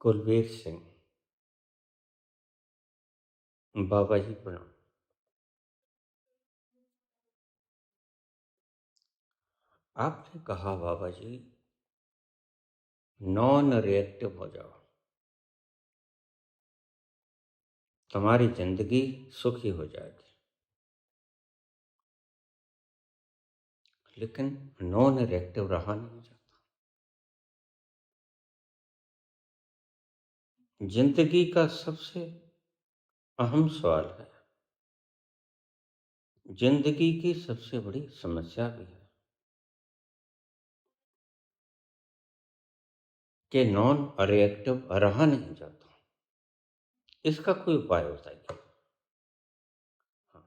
कुलवीर सिंह। बाबा जी प्रणाम। आपने कहा बाबा जी, नॉन रिएक्टिव हो जाओ, तुम्हारी जिंदगी सुखी हो जाएगी। लेकिन नॉन रिएक्टिव रहा नहीं जाता। जिंदगी का सबसे अहम सवाल है, जिंदगी की सबसे बड़ी समस्या भी है कि नॉन रिएक्टिव रहा नहीं जाता। इसका कोई उपाय बताइए। हाँ,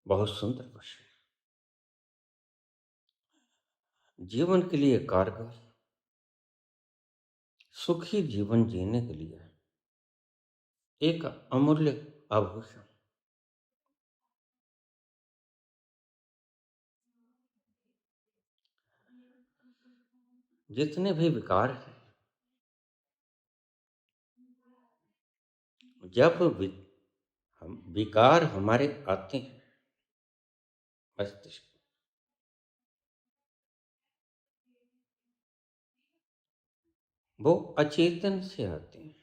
बहुत सुंदर प्रश्न। जीवन के लिए कारगर, सुखी जीवन जीने के लिए एक अमूल्य आभूषण, जितने भी विकार हैं, जब हम विकार हमारे आते हैं मस्तिष्क, वो अचेतन से आते हैं।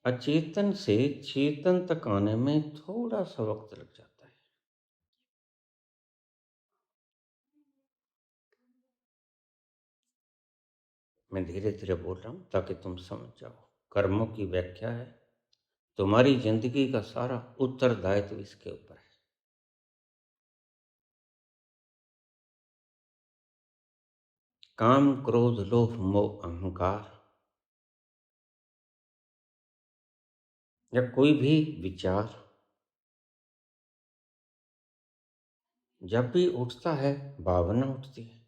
अचेतन से चेतन तक आने में थोड़ा सा वक्त लग जाता है। मैं धीरे धीरे बोल रहा हूं ताकि तुम समझ जाओ। कर्मों की व्याख्या है, तुम्हारी जिंदगी का सारा उत्तरदायित्व इसके ऊपर है। काम, क्रोध, लोभ, मोह, अहंकार या कोई भी विचार जब भी उठता है, भावना उठती है,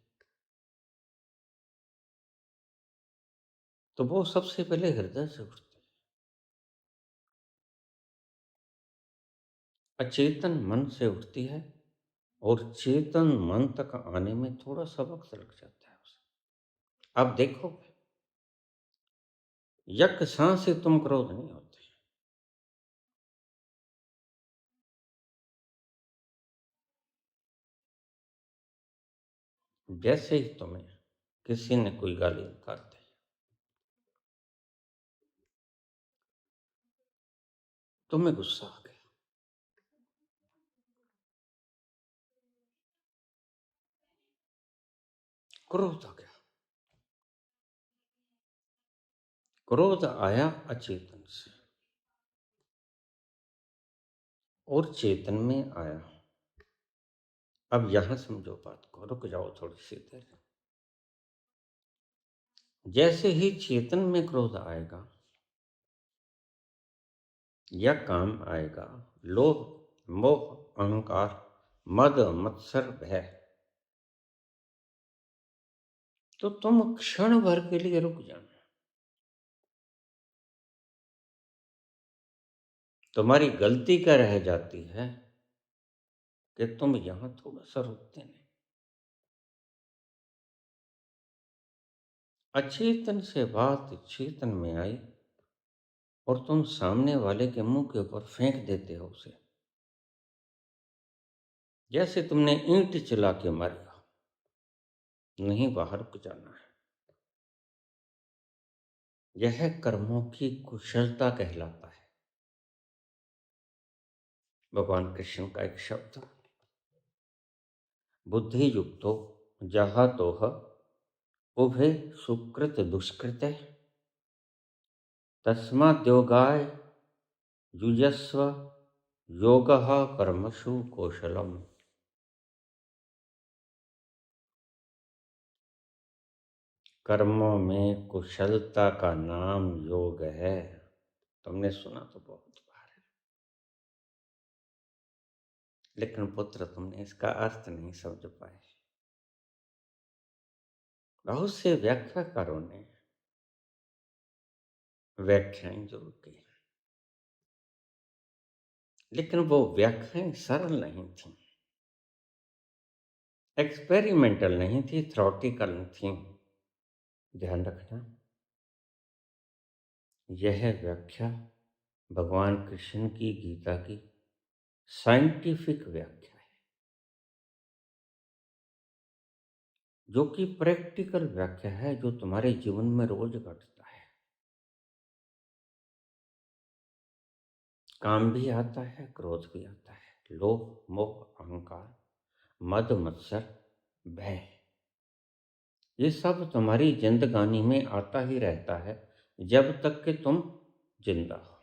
तो वो सबसे पहले हृदय से उठती है, अचेतन मन से उठती है, और चेतन मन तक आने में थोड़ा सा वक्त लग जाता है उसे। आप देखोगे, यक सांस से तुम क्रोध नहीं होते। जैसे ही तुम्हें किसी ने कोई गाली निकाल दी, तुम्हें गुस्सा आ गया, क्रोध आ गया। क्रोध आया अचेतन से और चेतन में आया। अब यहां समझो बात को, रुक जाओ थोड़ी सी देर। जैसे ही चेतन में क्रोध आएगा या काम आएगा, लोभ, मोह, अहंकार, मद, मत्सर, भय, तो तुम क्षण भर के लिए रुक जाना। तुम्हारी गलती क्या रह जाती है कि तुम यहां थोड़ा सा रुकते नहीं। अचेतन से बात चेतन में आई और तुम सामने वाले के मुंह के ऊपर फेंक देते हो उसे, जैसे तुमने ईंट चला के मारी हो। नहीं, बाहर रुक जाना है। यह कर्मों की कुशलता कहलाता है। भगवान कृष्ण का एक शब्द, बुद्धि युक्तो जहातोह उभे सुकृत दुष्कृत तस्माद्योगाय युजस्व योगः कर्मसु कौशलम। कर्मों में कुशलता का नाम योग है। तुमने सुना तो बहुत बार है, लेकिन पुत्र तुमने इसका अर्थ नहीं समझ पाए। बहुत से व्याख्याकारों ने व्याख्याएं जरूर की, लेकिन वो व्याख्याएं सरल नहीं थी, एक्सपेरिमेंटल नहीं थी, थ्योरेटिकल थी। ध्यान रखना, यह व्याख्या भगवान कृष्ण की गीता की साइंटिफिक व्याख्या है, जो कि प्रैक्टिकल व्याख्या है, जो तुम्हारे जीवन में रोज घटता है। काम भी आता है, क्रोध भी आता है, लोभ, मोह, अहंकार, मद, मत्सर, भय, ये सब तुम्हारी जिंदगानी में आता ही रहता है जब तक कि तुम जिंदा हो।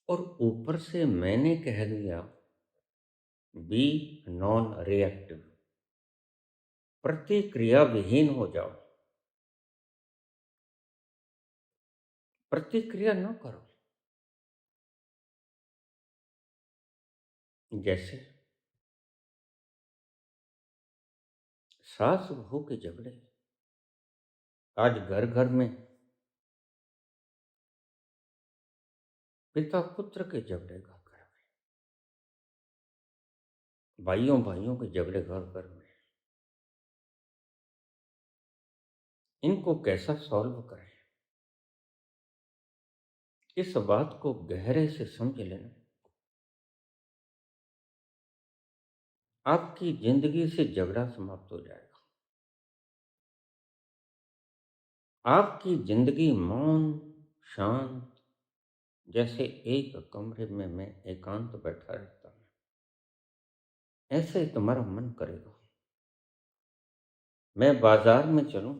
और ऊपर से मैंने कह दिया बी नॉन रिएक्टिव, प्रतिक्रिया विहीन हो जाओ, प्रतिक्रिया न करो। जैसे सास बहू के झगड़े, आज घर घर में पिता पुत्र के झगड़े, घर घर में भाइयों भाइयों के झगड़े, घर घर में, इनको कैसा सॉल्व करें, इस बात को गहरे से समझ लेना। आपकी जिंदगी से झगड़ा समाप्त हो जाएगा, आपकी जिंदगी मौन शांत, जैसे एक कमरे में मैं एकांत बैठा रहता हूं, ऐसे ही तुम्हारा मन करेगा। मैं बाजार में चलूं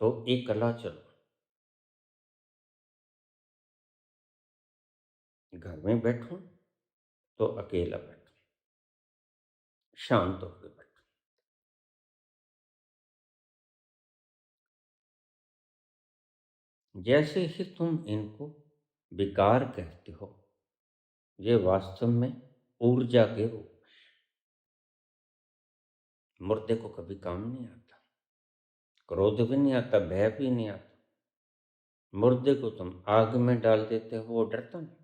तो एकला चलूं, घर में बैठूं तो अकेला बैठूं, शांत होकर बैठूं। जैसे ही तुम इनको विकार कहते हो, ये वास्तव में ऊर्जा के रूप, मुर्दे को कभी काम नहीं आता, क्रोध भी नहीं आता, भय भी नहीं आता। मुर्दे को तुम आग में डाल देते हो, वो डरता नहीं।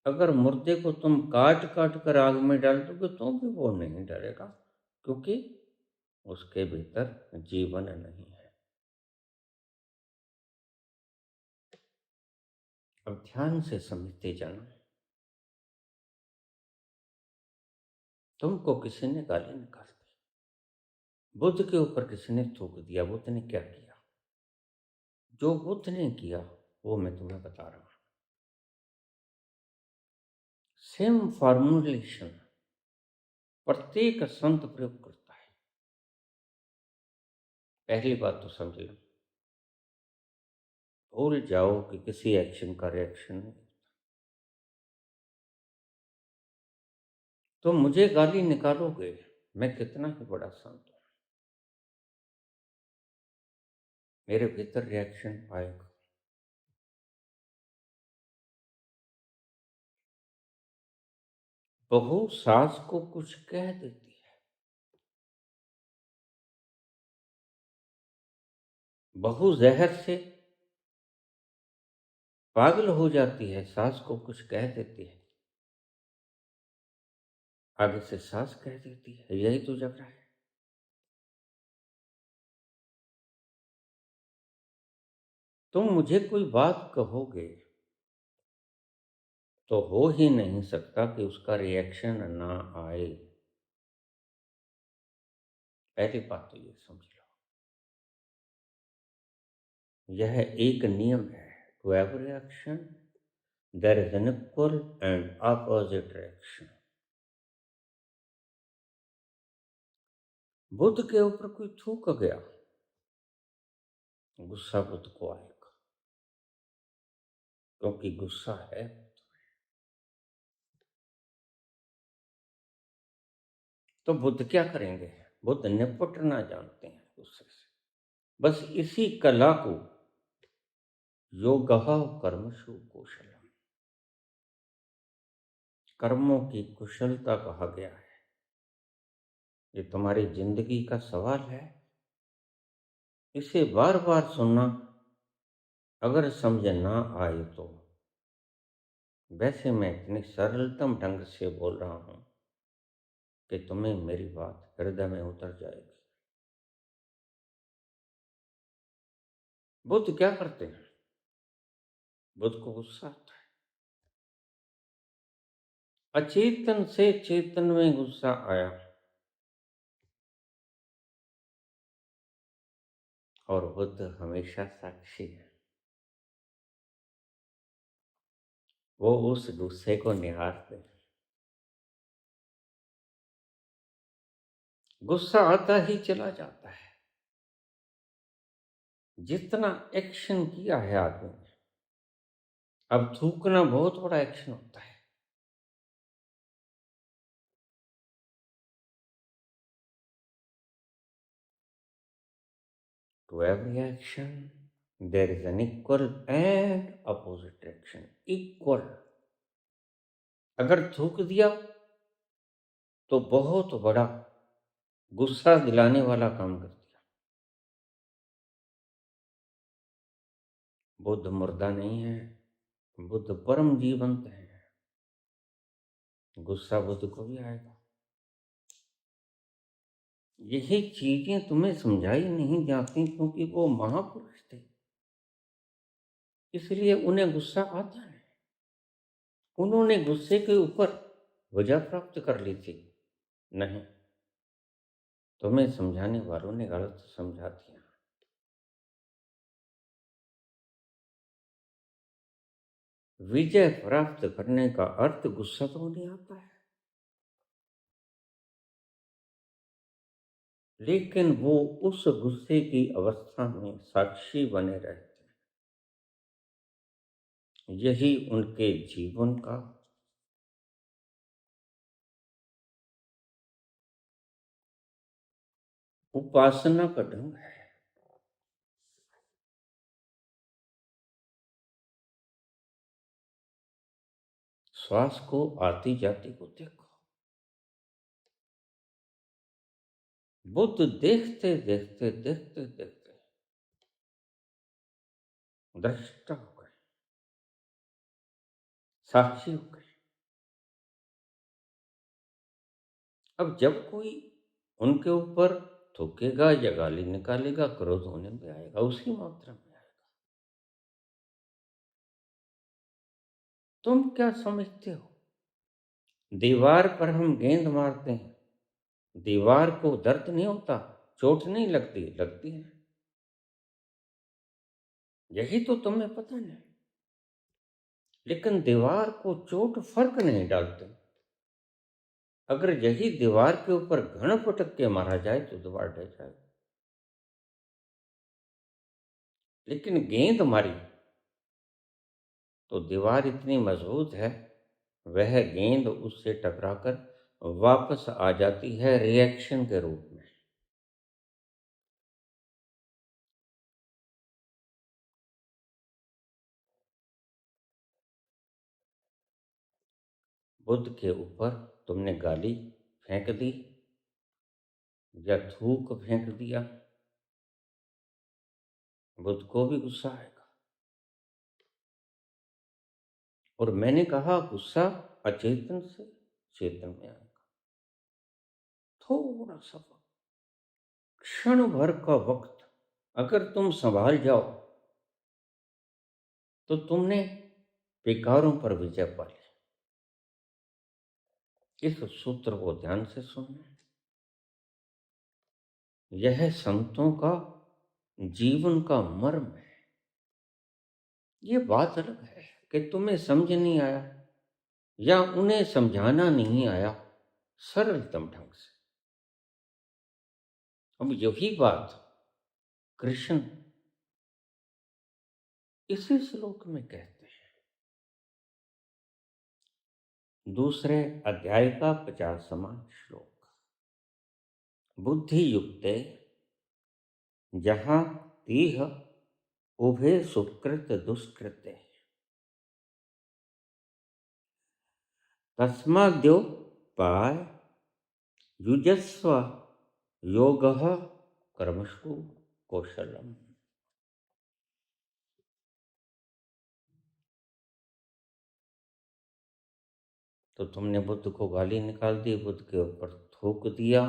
अगर मुर्दे को तुम काट काट कर आग में डाल दोगे तो भी वो नहीं डरेगा, क्योंकि उसके भीतर जीवन नहीं है। अब ध्यान से समझते जाना। तुमको किसी ने गाली निकाल दी, बुद्ध के ऊपर किसी ने थूक दिया, बुद्ध ने क्या किया? जो बुद्ध ने किया वो मैं तुम्हें बता रहा हूं। सेम फॉर्मुलेशन प्रत्येक संत प्रयोग करता है। पहली बात तो समझ लो, भूल जाओ कि किसी एक्शन का रिएक्शन नहीं। तो मुझे गाली निकालोगे, मैं कितना ही बड़ा संत हूं, मेरे भीतर रिएक्शन आएगा। बहू सास को कुछ कह देती है, बहू जहर से पागल हो जाती है, सास को कुछ कह देती है, आगे से सास कह देती है, यही तो झगड़ा है। तुम मुझे कोई बात कहोगे तो हो ही नहीं सकता कि उसका रिएक्शन ना आए। पहली बात तो ये समझ लो, यह एक नियम है। To every reaction there is an equal and opposite reaction. Buddha के ऊपर कोई थूक गया, गुस्सा बुद्ध को आएगा, क्योंकि गुस्सा है। तो बुद्ध क्या करेंगे? बुद्ध निपटना जानते हैं गुस्से से। बस इसी कला को योगः कर्मसु कौशलम, कर्मों की कुशलता कहा गया है। ये तुम्हारी जिंदगी का सवाल है, इसे बार बार सुनना। अगर समझ ना आए तो वैसे मैं इतने सरलतम ढंग से बोल रहा हूँ कि तुम्हें मेरी बात हृदय में उतर जाएगी। बुद्ध क्या करते हैं? बुद्ध को गुस्सा आता है। अचेतन से चेतन में गुस्सा आया और बुद्ध हमेशा साक्षी है। वो उस गुस्से को निहारते हैं। गुस्सा आता ही चला जाता है। जितना एक्शन किया है आदमी ने, अब थूकना बहुत बड़ा एक्शन होता है। To every action, there is an equal and opposite reaction. Equal. अगर थूक दिया तो बहुत बड़ा गुस्सा दिलाने वाला काम कर दिया। बुद्ध मुर्दा नहीं है, बुद्ध परम जीवंत है। गुस्सा बुद्ध को भी आएगा। यही चीजें तुम्हें समझाई नहीं जाती क्योंकि वो महापुरुष थे, इसलिए उन्हें गुस्सा आता है। उन्होंने गुस्से के ऊपर वजह प्राप्त कर ली थी। नहीं, तुम्हें समझाने वालों ने गलत समझा दिया। विजय प्राप्त करने का अर्थ गुस्सा तो नहीं आता है, लेकिन वो उस गुस्से की अवस्था में साक्षी बने रहते हैं। यही उनके जीवन का उपासना का ढंग है। श्वास को आती जाती को देखो। बुद्ध देखते देखते देखते देखते दृष्टा हो गए, साक्षी हो गए। अब जब कोई उनके ऊपर थूकेगा या गाली निकालेगा, क्रोध होने में आएगा, उसी मात्रा में आएगा। तुम क्या समझते हो? दीवार पर हम गेंद मारते हैं, दीवार को दर्द नहीं होता, चोट नहीं लगती? लगती है। यही तो तुम्हें पता नहीं, लेकिन दीवार को चोट फर्क नहीं डालते। अगर यही दीवार के ऊपर घण पटक के मारा जाए तो दीवार ढह जाए, लेकिन गेंद मारी तो दीवार इतनी मजबूत है, वह गेंद उससे टकराकर वापस आ जाती है रिएक्शन के रूप में। बुद्ध के ऊपर तुमने गाली फेंक दी या थूक फेंक दिया, बुद्ध को भी गुस्सा आएगा। और मैंने कहा गुस्सा अचेतन से चेतन में आएगा। थोड़ा सा वक्त, क्षण भर का वक्त अगर तुम संभाल जाओ तो तुमने विकारों पर विजय पा ली। इस सूत्र को ध्यान से सुनना। यह संतों का जीवन का मर्म है। ये बात अलग है कि तुम्हें समझ नहीं आया या उन्हें समझाना नहीं आया सरलतम ढंग से। अब यही बात कृष्ण इसी श्लोक में कहते हैं, दूसरे अध्याय का 50वां श्लोक। बुद्धि युक्ते जहां तीह उभे सुकृत दुष्कृते तस्माद्योपाय युजस्व योगः कर्मसु कौशलम। तो तुमने बुद्ध को गाली निकाल दी, बुद्ध के ऊपर थूक दिया,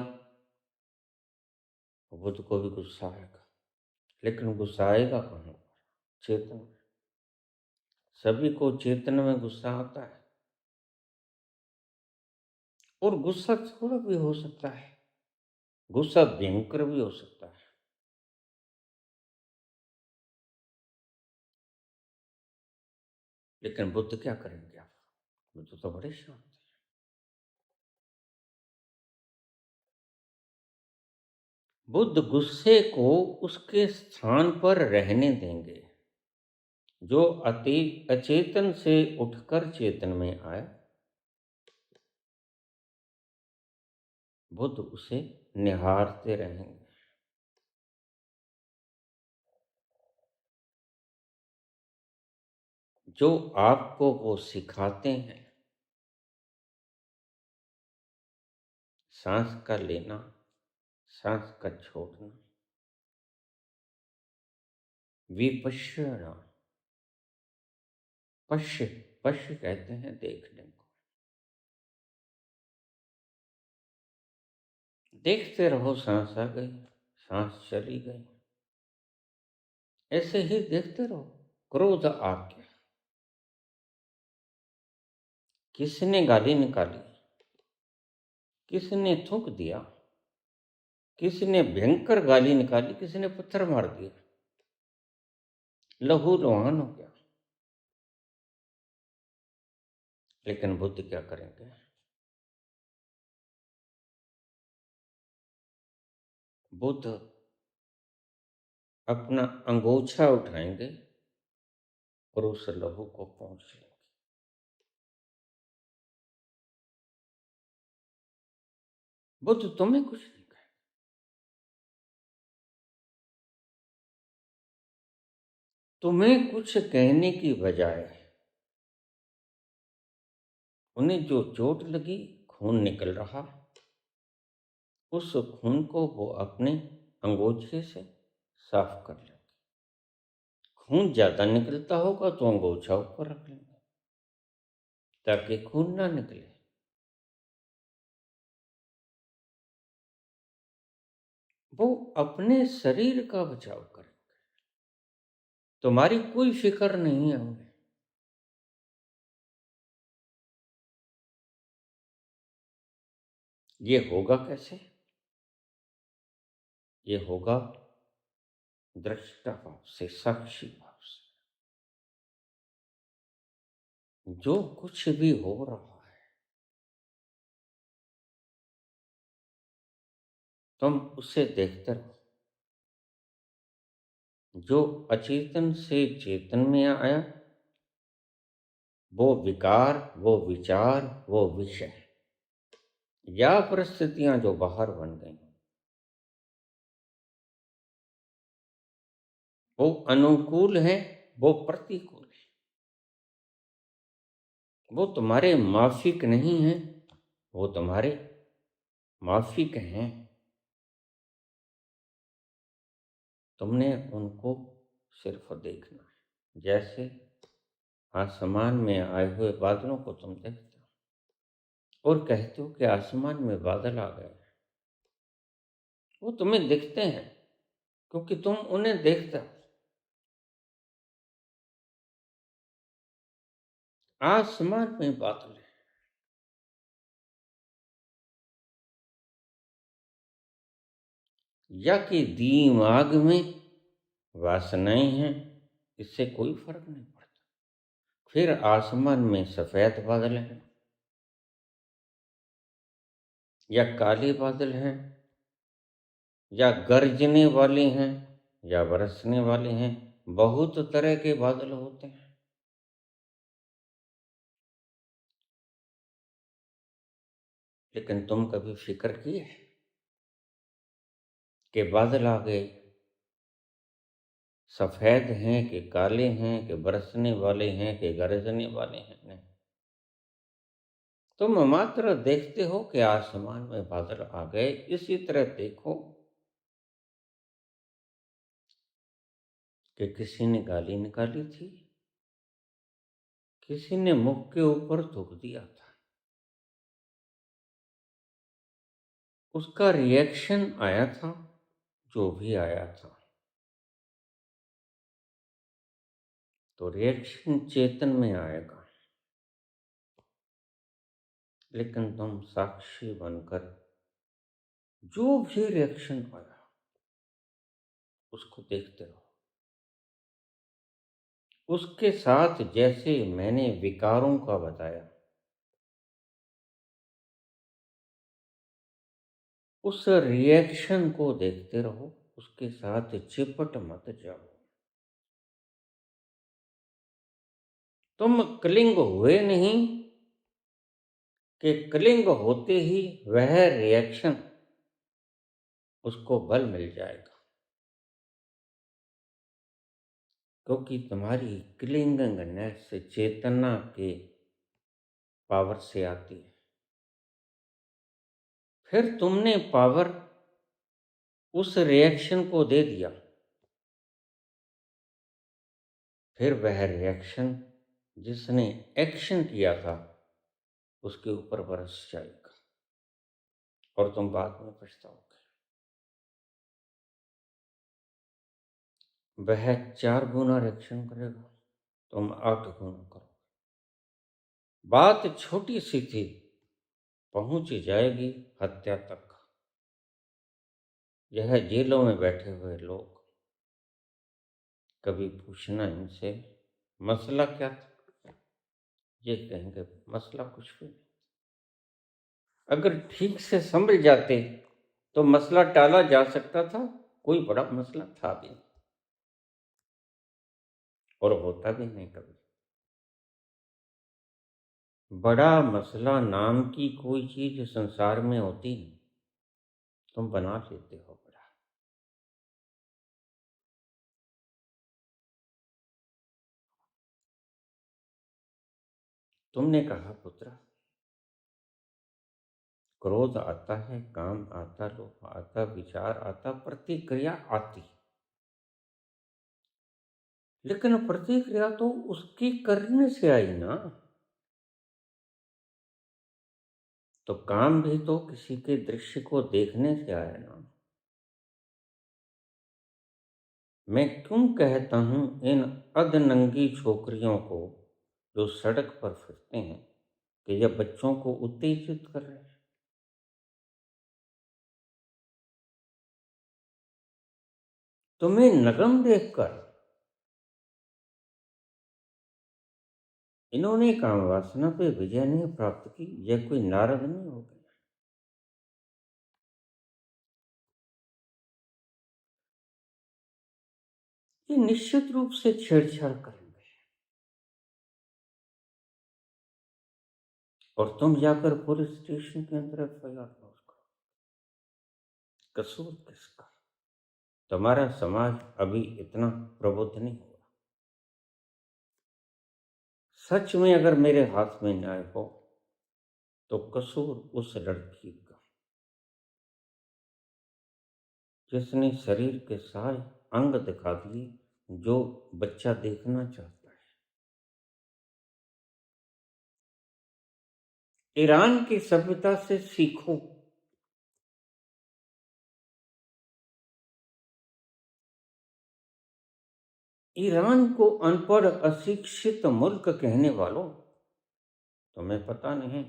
बुद्ध को भी गुस्सा आएगा। लेकिन गुस्सा आएगा कहाँ पर? चेतन में। सभी को चेतन में गुस्सा आता है। और गुस्सा थोड़ा भी हो सकता है, गुस्सा भयंकर भी हो सकता है। लेकिन बुद्ध क्या करेंगे आप? बुद्ध तो बड़े शांत हैं। बुद्ध गुस्से को उसके स्थान पर रहने देंगे। जो अचेतन से उठकर चेतन में आए, बुद्ध उसे निहारते रहेंगे। जो आपको वो सिखाते हैं, सांस का लेना, सांस का छोड़ना, विपश्यना। पश्य, पश्य कहते हैं देखने को। देखते रहो, सांस आ गई, सांस चली गई, ऐसे ही देखते रहो। क्रोध आ गया, किसने गाली निकाली, किसने थूक दिया, किसने भयंकर गाली निकाली, किसने पत्थर मार दिया, लहू लुहान हो गया। लेकिन बुद्ध क्या करेंगे? बुद्ध अपना अंगोछा उठाएंगे और उस लहू को पोंछ लेंगे। बुद्ध तुम्हें कुछ नहीं कहे। तुम्हें कुछ कहने की बजाय उन्हें जो चोट लगी, खून निकल रहा, उस खून को वो अपने अंगोछे से साफ कर लेंगे। खून ज्यादा निकलता होगा तो अंगोछा ऊपर रख लेंगे ताकि खून ना निकले। वो अपने शरीर का बचाव करेंगे, तुम्हारी कोई फिक्र नहीं है उन्हें। ये होगा कैसे? ये होगा दृष्टा भाव से, साक्षी भाव से। जो कुछ भी हो रहा है, तुम उसे देखते रहो। जो अचेतन से चेतन में आया, वो विकार, वो विचार, वो विषय या परिस्थितियां जो बाहर बन गई, वो अनुकूल है, वो प्रतिकूल है, वो तुम्हारे माफिक नहीं है, वो तुम्हारे माफिक हैं। तुमने उनको सिर्फ देखना है। जैसे आसमान में आए हुए बादलों को तुम देखते हो और कहते हो कि आसमान में बादल आ गए। वो तुम्हें दिखते हैं क्योंकि तुम उन्हें देखते हो। आसमान में बादल है, या कि दिमाग में वासनाएं हैं, इससे कोई फर्क नहीं पड़ता। फिर आसमान में सफेद बादल हैं या काले बादल हैं, या गरजने वाले हैं या बरसने वाले हैं, बहुत तरह के बादल होते हैं। लेकिन तुम कभी फिक्र किए कि बादल आ गए, सफेद हैं कि काले हैं कि बरसने वाले हैं कि गरजने वाले हैं? नहीं, तुम मात्र देखते हो कि आसमान में बादल आ गए। इसी तरह देखो कि किसी ने गाली निकाली थी, किसी ने मुख के ऊपर थूक दिया था, उसका रिएक्शन आया था, जो भी आया था, तो रिएक्शन चेतन में आएगा, लेकिन तुम साक्षी बनकर जो भी रिएक्शन आया उसको देखते रहो। उसके साथ जैसे मैंने विकारों का बताया, उस रिएक्शन को देखते रहो, उसके साथ चिपट मत जाओ। तुम क्लिंग हुए नहीं कि क्लिंग होते ही वह रिएक्शन उसको बल मिल जाएगा, क्योंकि तुम्हारी क्लिंगनेस चेतना के पावर से आती है। फिर तुमने पावर उस रिएक्शन को दे दिया, फिर वह रिएक्शन जिसने एक्शन किया था उसके ऊपर बरस जाएगा और तुम बाद में पछताओगे। वह 4 गुना रिएक्शन करेगा, तुम 8 गुना करो। बात छोटी सी थी, पहुंच जाएगी हत्या तक। यह जेलों में बैठे हुए लोग, कभी पूछना इनसे मसला क्या था, ये कहेंगे मसला कुछ भी नहीं। अगर ठीक से समझ जाते तो मसला टाला जा सकता था, कोई बड़ा मसला था भी नहीं और होता भी नहीं कभी। बड़ा मसला नाम की कोई चीज संसार में होती नहीं, तुम बना लेते हो बड़ा। तुमने कहा पुत्र, क्रोध आता है, काम आता, लोभ आता, विचार आता, प्रतिक्रिया आती, लेकिन प्रतिक्रिया तो उसकी करने से आई ना। तो काम भी तो किसी के दृश्य को देखने से आया ना। मैं क्यों कहता हूं इन अधनंगी छोकरियों को जो सड़क पर फिरते हैं कि यह बच्चों को उत्तेजित कर रहे हैं। तुम्हें नगम देखकर इन्होंने काम वासना पे विजय नहीं प्राप्त की, यह कोई नारद नहीं हो गया। ये निश्चित रूप से छेड़छाड़ करेंगे और तुम जाकर पुलिस स्टेशन के अंदर एफआईआर लॉन्च करो। कसूर किसका? तुम्हारा समाज अभी इतना प्रबुद्ध नहीं हुआ। सच में अगर मेरे हाथ में न्याय हो तो कसूर उस लड़की का जिसने शरीर के सारे अंग दिखा दिए जो बच्चा देखना चाहता है। ईरान की सभ्यता से सीखो। ईरान को अनपढ़ अशिक्षित मुल्क कहने वालों, तुम्हें पता नहीं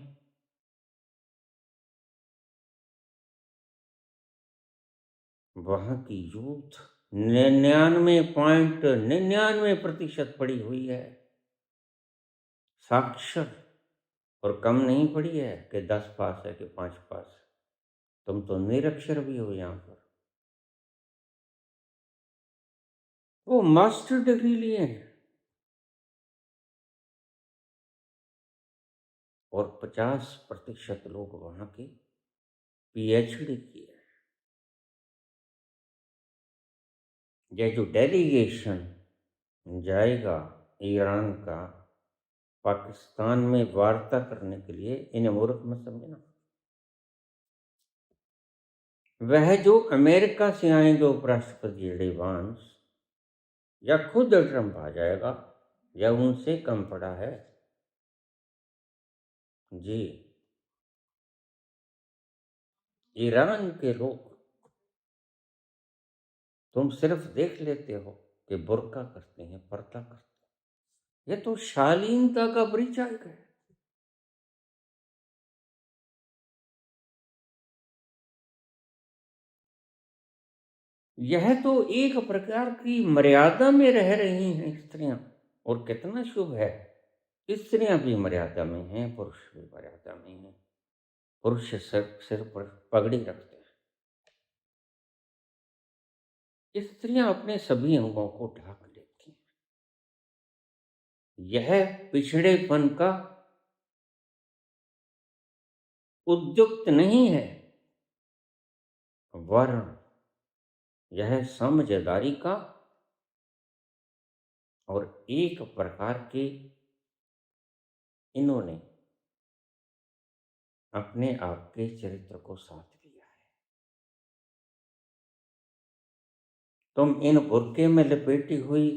वहां की यूथ 99.99% पढ़ी हुई है, साक्षर, और कम नहीं पढ़ी है कि 10 पास है कि 5 पास है। तुम तो निरक्षर भी हो यहाँ पर। वो मास्टर डिग्री लिए हैं और 50% लोग वहां के पीएचडी किए हैं। यह जो डेलीगेशन जाएगा ईरान का पाकिस्तान में वार्ता करने के लिए, इन्हें मूर्ख मत समझना। वह जो अमेरिका से आएंगे उपराष्ट्रपति जेडी वांस, या खुद ट्रंप आ जाएगा, या उनसे कम पड़ा है जी। ईरान के लोग, तुम सिर्फ देख लेते हो कि बुर्का करते हैं, पर्दा करते हैं। ये तो शालीनता का परिचायक है। यह तो एक प्रकार की मर्यादा में रह रही हैं स्त्रियां, और कितना शुभ है। स्त्रियां भी मर्यादा में हैं, पुरुष भी मर्यादा में हैं। पुरुष सिर पर पगड़ी रखते हैं, स्त्रियां अपने सभी अंगों को ढक लेती हैं। यह पिछड़ेपन का उद्युक्त नहीं है, वर्ण, यह समझदारी का और एक प्रकार के इन्होंने अपने आप के चरित्र को साथ लिया है। तुम इन बुर्के में लपेटी हुई,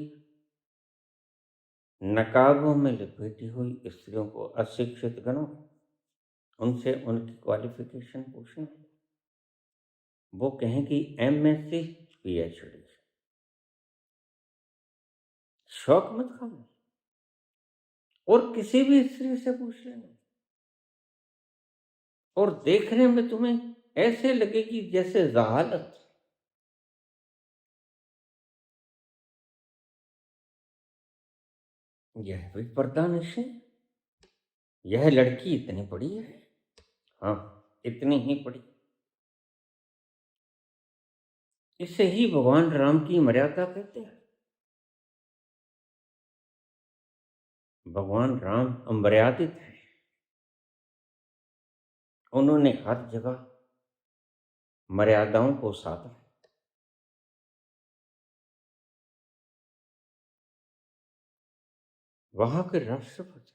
नकाबों में लपेटी हुई स्त्रियों को अशिक्षित गणो, उनसे उनकी क्वालिफिकेशन पूछना, वो कहें कि MSc PhD। शौक मत खाना, और किसी भी स्त्री से पूछ लेना, और देखने में तुम्हें ऐसे लगेगी जैसे जहालत। यह भी पर्दा नशी, यह लड़की इतनी बड़ी है, हाँ इतनी ही बड़ी। इसे ही भगवान राम की मर्यादा कहते हैं। भगवान राम अमर्यादित है, उन्होंने हर जगह मर्यादाओं को साधा है। वहां के राष्ट्रपति,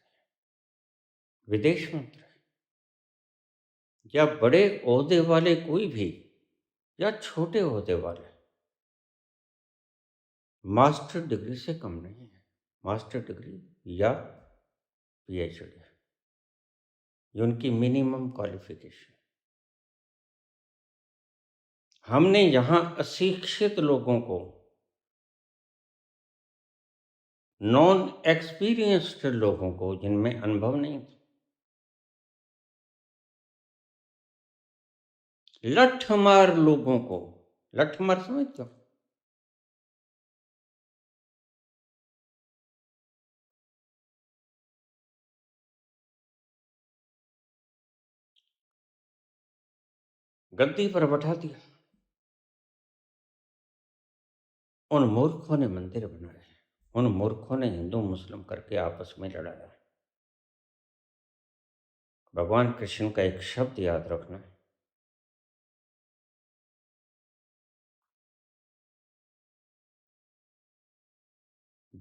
विदेश मंत्री या बड़े ओहदे वाले कोई भी, या छोटे ओहदे वाले, मास्टर डिग्री से कम नहीं है। मास्टर डिग्री या PhD, ये उनकी मिनिमम क्वालिफिकेशन। हमने यहां अशिक्षित लोगों को, नॉन एक्सपीरियंस्ड लोगों को, जिनमें अनुभव नहीं था, लठमार लोगों को, लठमार समझते हो, गद्दी पर बैठा दिया। उन मूर्खों ने मंदिर बनाए, उन मूर्खों ने हिंदू मुस्लिम करके आपस में लड़ाया। भगवान कृष्ण का एक शब्द याद रखना,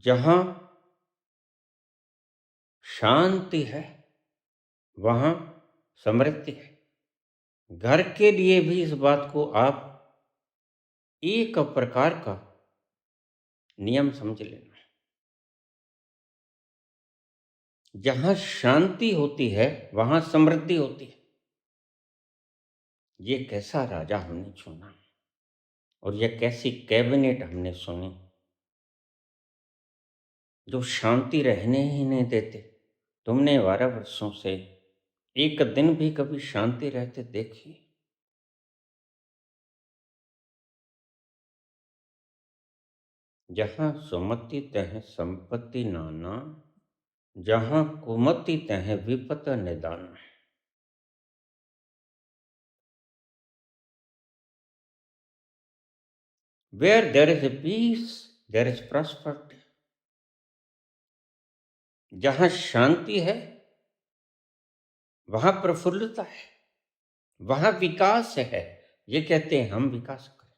जहां शांति है वहां समृद्धि है। घर के लिए भी इस बात को आप एक प्रकार का नियम समझ लेना। जहां शांति होती है वहां समृद्धि होती है। ये कैसा राजा हमने चुना, और यह कैसी कैबिनेट हमने सुनी, जो शांति रहने ही नहीं देते। तुमने 12 वर्षों से एक दिन भी कभी शांति रहते देखी? जहां सुमति तह संपत्ति नाना, जहां कुमति तह विपत निदान। Where there is a peace, there is prosperity. जहां शांति है वहां प्रफुल्लता है, वहां विकास है। ये कहते हैं हम विकास करें।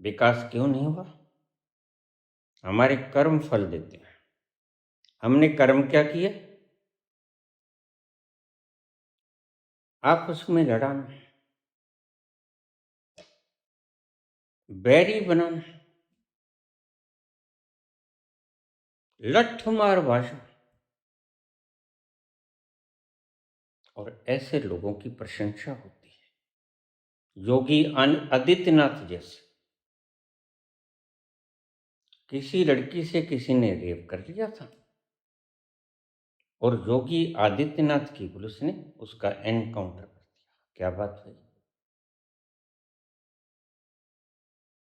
विकास क्यों नहीं हुआ? हमारे कर्म फल देते हैं। हमने कर्म क्या किए? आपस में लड़ाना, बैरी बनाना, लठमार भाषा, और ऐसे लोगों की प्रशंसा होती है। योगी आदित्यनाथ जैसे किसी लड़की से किसी ने रेप कर लिया था और योगी आदित्यनाथ की पुलिस ने उसका एनकाउंटर कर दिया। क्या बात है?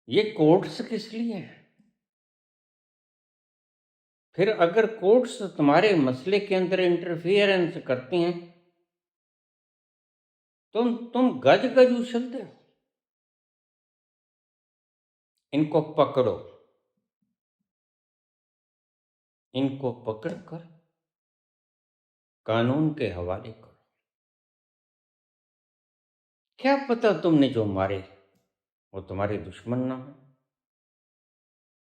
ये कोर्ट्स किस लिए हैं? फिर अगर कोर्ट्स तुम्हारे मसले के अंदर इंटरफियरेंस करती हैं, तुम गज गज उछलते हो। इनको पकड़ो, इनको पकड़कर कानून के हवाले करो। क्या पता तुमने जो मारे वो तुम्हारे दुश्मन ना हो,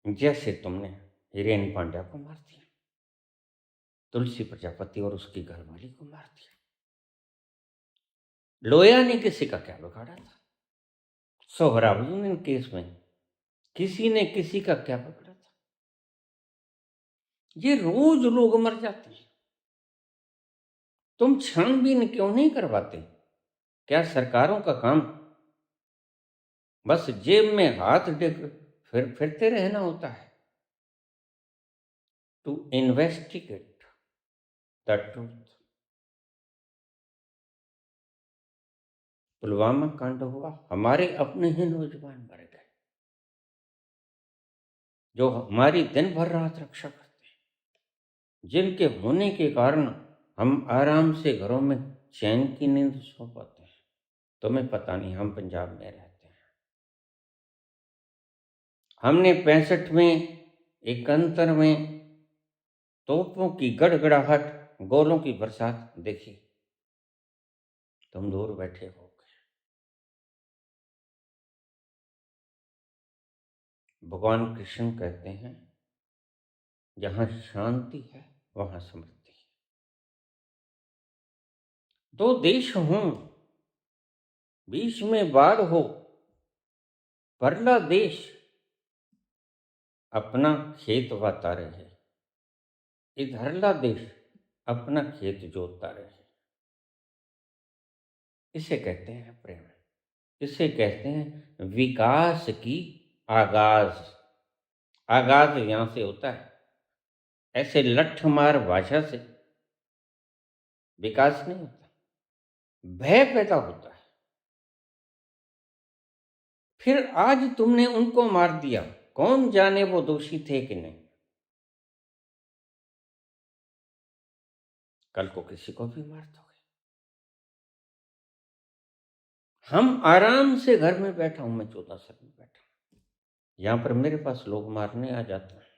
जैसे तुमने हिरेन पांड्या को मार दिया, तुलसी प्रजापति और उसकी घरवाली को मार दिया। लोया ने किसी का क्या बिगाड़ा था? सोहराबुद्दीन केस में किसी ने किसी का क्या बिगाड़ा था? ये रोज लोग मर जाते हैं, तुम छानबीन क्यों नहीं करवाते? क्या सरकारों का काम बस जेब में हाथ फिरते रहना होता है? To investigate the truth. Pulwama कांड हुआ, हमारे अपने ही नौजवान मर गए जो हमारी दिन भर रात रक्षा करते हैं, जिनके होने के कारण हम आराम से घरों में चैन की नींद सो पाते हैं। तुम्हें पता नहीं, हम पंजाब में रहते हैं। हमने 65 में, 71 में तोपों की गड़गड़ाहट, गोलों की बरसात देखी। तुम दूर बैठे हो। भगवान कृष्ण कहते हैं, जहां शांति है वहां समृद्धि है। दो देश हों, बीच में बाढ़ हो, परला देश अपना खेत वाता रहे, इधरला देश अपना खेत जोतता रहे। इसे कहते हैं प्रेम, इसे कहते हैं विकास की आगाज। आगाज यहां से होता है, ऐसे लठमार भाषा से विकास नहीं होता, भय पैदा होता है। फिर आज तुमने उनको मार दिया, कौन जाने वो दोषी थे कि नहीं, कल को किसी को भी मार दोगे। हम आराम से घर में बैठा हूं, मैं 14 साल में बैठा हूं, यहां पर मेरे पास लोग मारने आ जाते हैं।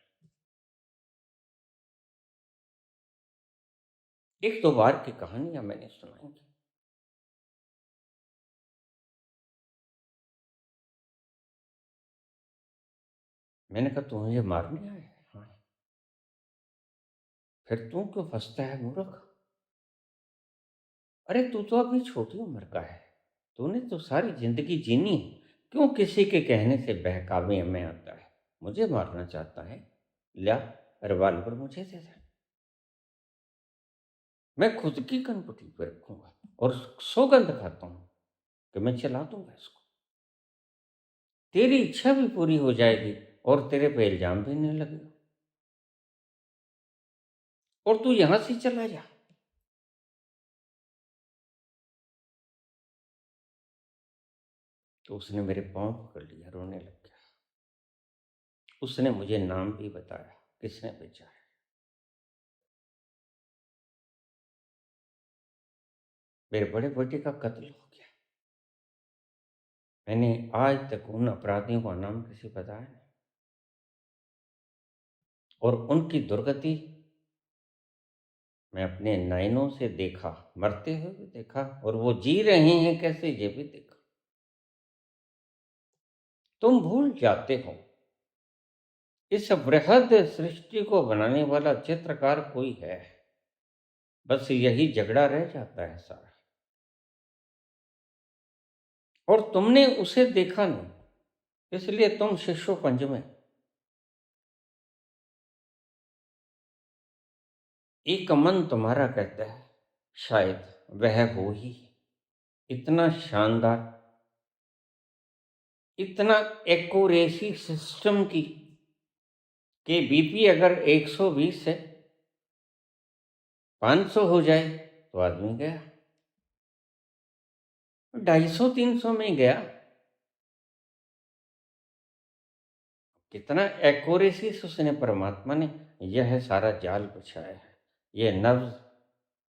एक दो बार की कहानियां मैंने सुनाई। मैंने कहा तू मुझे मारने आया है? हाँ। फिर तू क्यों फंसता है मूर्ख? अरे तू तो अभी छोटी उम्र का है, तूने तो सारी जिंदगी जीनी है, क्यों किसी के कहने से बहकावे में आता है? मुझे मारना चाहता है, लिया रिवाल्वर मुझे दे दे, मैं खुद की कनपटी पे रखूंगा और सौगंध खाता हूं कि मैं चला दूंगा इसको। तेरी इच्छा भी पूरी हो जाएगी और तेरे पे इल्जाम भी नहीं लगेगा, और तू यहां से चला जा। तो उसने मेरे पांव पकड़ लिया, रोने लग गया। उसने मुझे नाम भी बताया, किसने भेजा है। मेरे बड़े बेटे का कत्ल हो गया। मैंने आज तक उन अपराधियों का नाम किसी बताया नहीं, और उनकी दुर्गति मैं अपने नयनों से देखा, मरते हुए भी देखा, और वो जी रहे हैं कैसे ये भी देखा। तुम भूल जाते हो, इस बृहद सृष्टि को बनाने वाला चित्रकार कोई है, बस यही झगड़ा रह जाता है सारा। और तुमने उसे देखा नहीं, इसलिए तुम शिशुपंज में। एक मन तुम्हारा कहता है शायद वह हो ही, इतना शानदार, इतना एक्यूरेसी सिस्टम की कि बीपी अगर 120 से 500 हो जाए तो आदमी गया, 250-300 में गया। कितना एक्यूरेसी से उसने, परमात्मा ने यह सारा जाल बिछाया है। यह नब्ज,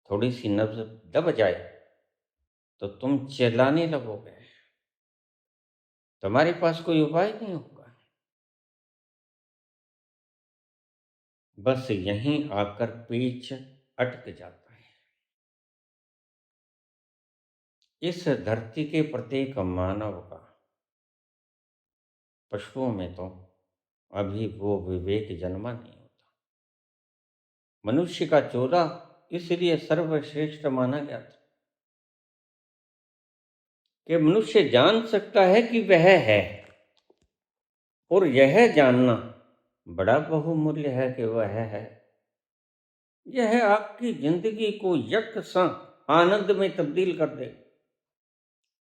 थोड़ी सी नब्ज दब जाए तो तुम चिल्लाने लगोगे, तुम्हारे पास कोई उपाय नहीं होगा। बस यहीं आकर पेच अटक जाता है। इस धरती के प्रत्येक मानव का, पशुओं में तो अभी वो विवेक जन्मा नहीं होता। मनुष्य का चोला इसलिए सर्वश्रेष्ठ माना गया था कि मनुष्य जान सकता है कि वह है, और यह जानना बड़ा बहुमूल्य है कि वह है। यह आपकी जिंदगी को यकसा आनंद में तब्दील कर दे।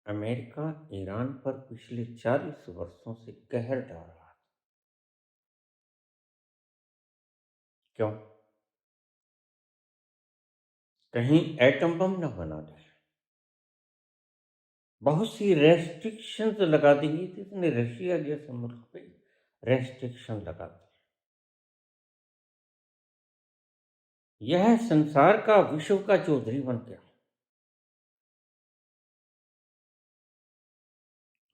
अमेरिका ईरान पर पिछले 40 वर्षों से कहर ढा रहा था। क्यों? कहीं एटम बम न बना दे। बहुत सी रेस्ट्रिक्शंस लगा दी गई थी, इसने रशिया जैसे मुल्क पे रेस्ट्रिक्शन लगा दी। यह संसार का, विश्व का चौधरी बन गया।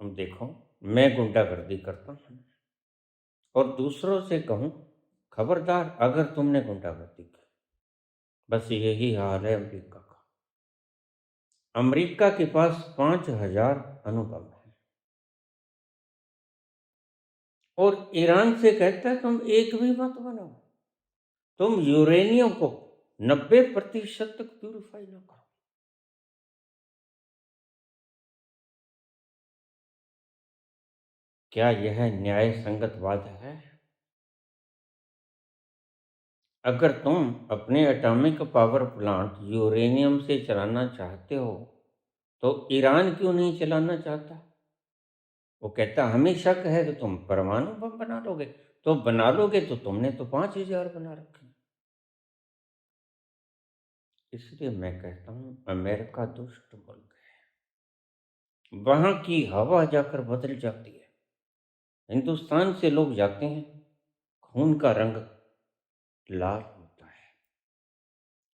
हम देखो, मैं गुंडागर्दी करता हूं और दूसरों से कहूं खबरदार अगर तुमने गुंडागर्दी की। बस यही हाल है अमेरिका का। अमेरिका के पास 5,000 अणुबम है और ईरान से कहता है तुम एक भी मत बनाओ, तुम यूरेनियम को 90% तक प्यूरिफाई ना करो। क्या यह न्याय संगतवाद है? अगर तुम अपने एटॉमिक पावर प्लांट यूरेनियम से चलाना चाहते हो तो ईरान क्यों नहीं चलाना चाहता? वो कहता हमें शक है कि तुम परमाणु बम बना लोगे। तो बना लोगे तो तुमने तो 5,000 बना रखे। इसलिए मैं कहता हूं अमेरिका दुष्ट मुल्क है, वहां की हवा जाकर बदल जाती है। हिंदुस्तान से लोग जाते हैं, खून का रंग लाल होता है।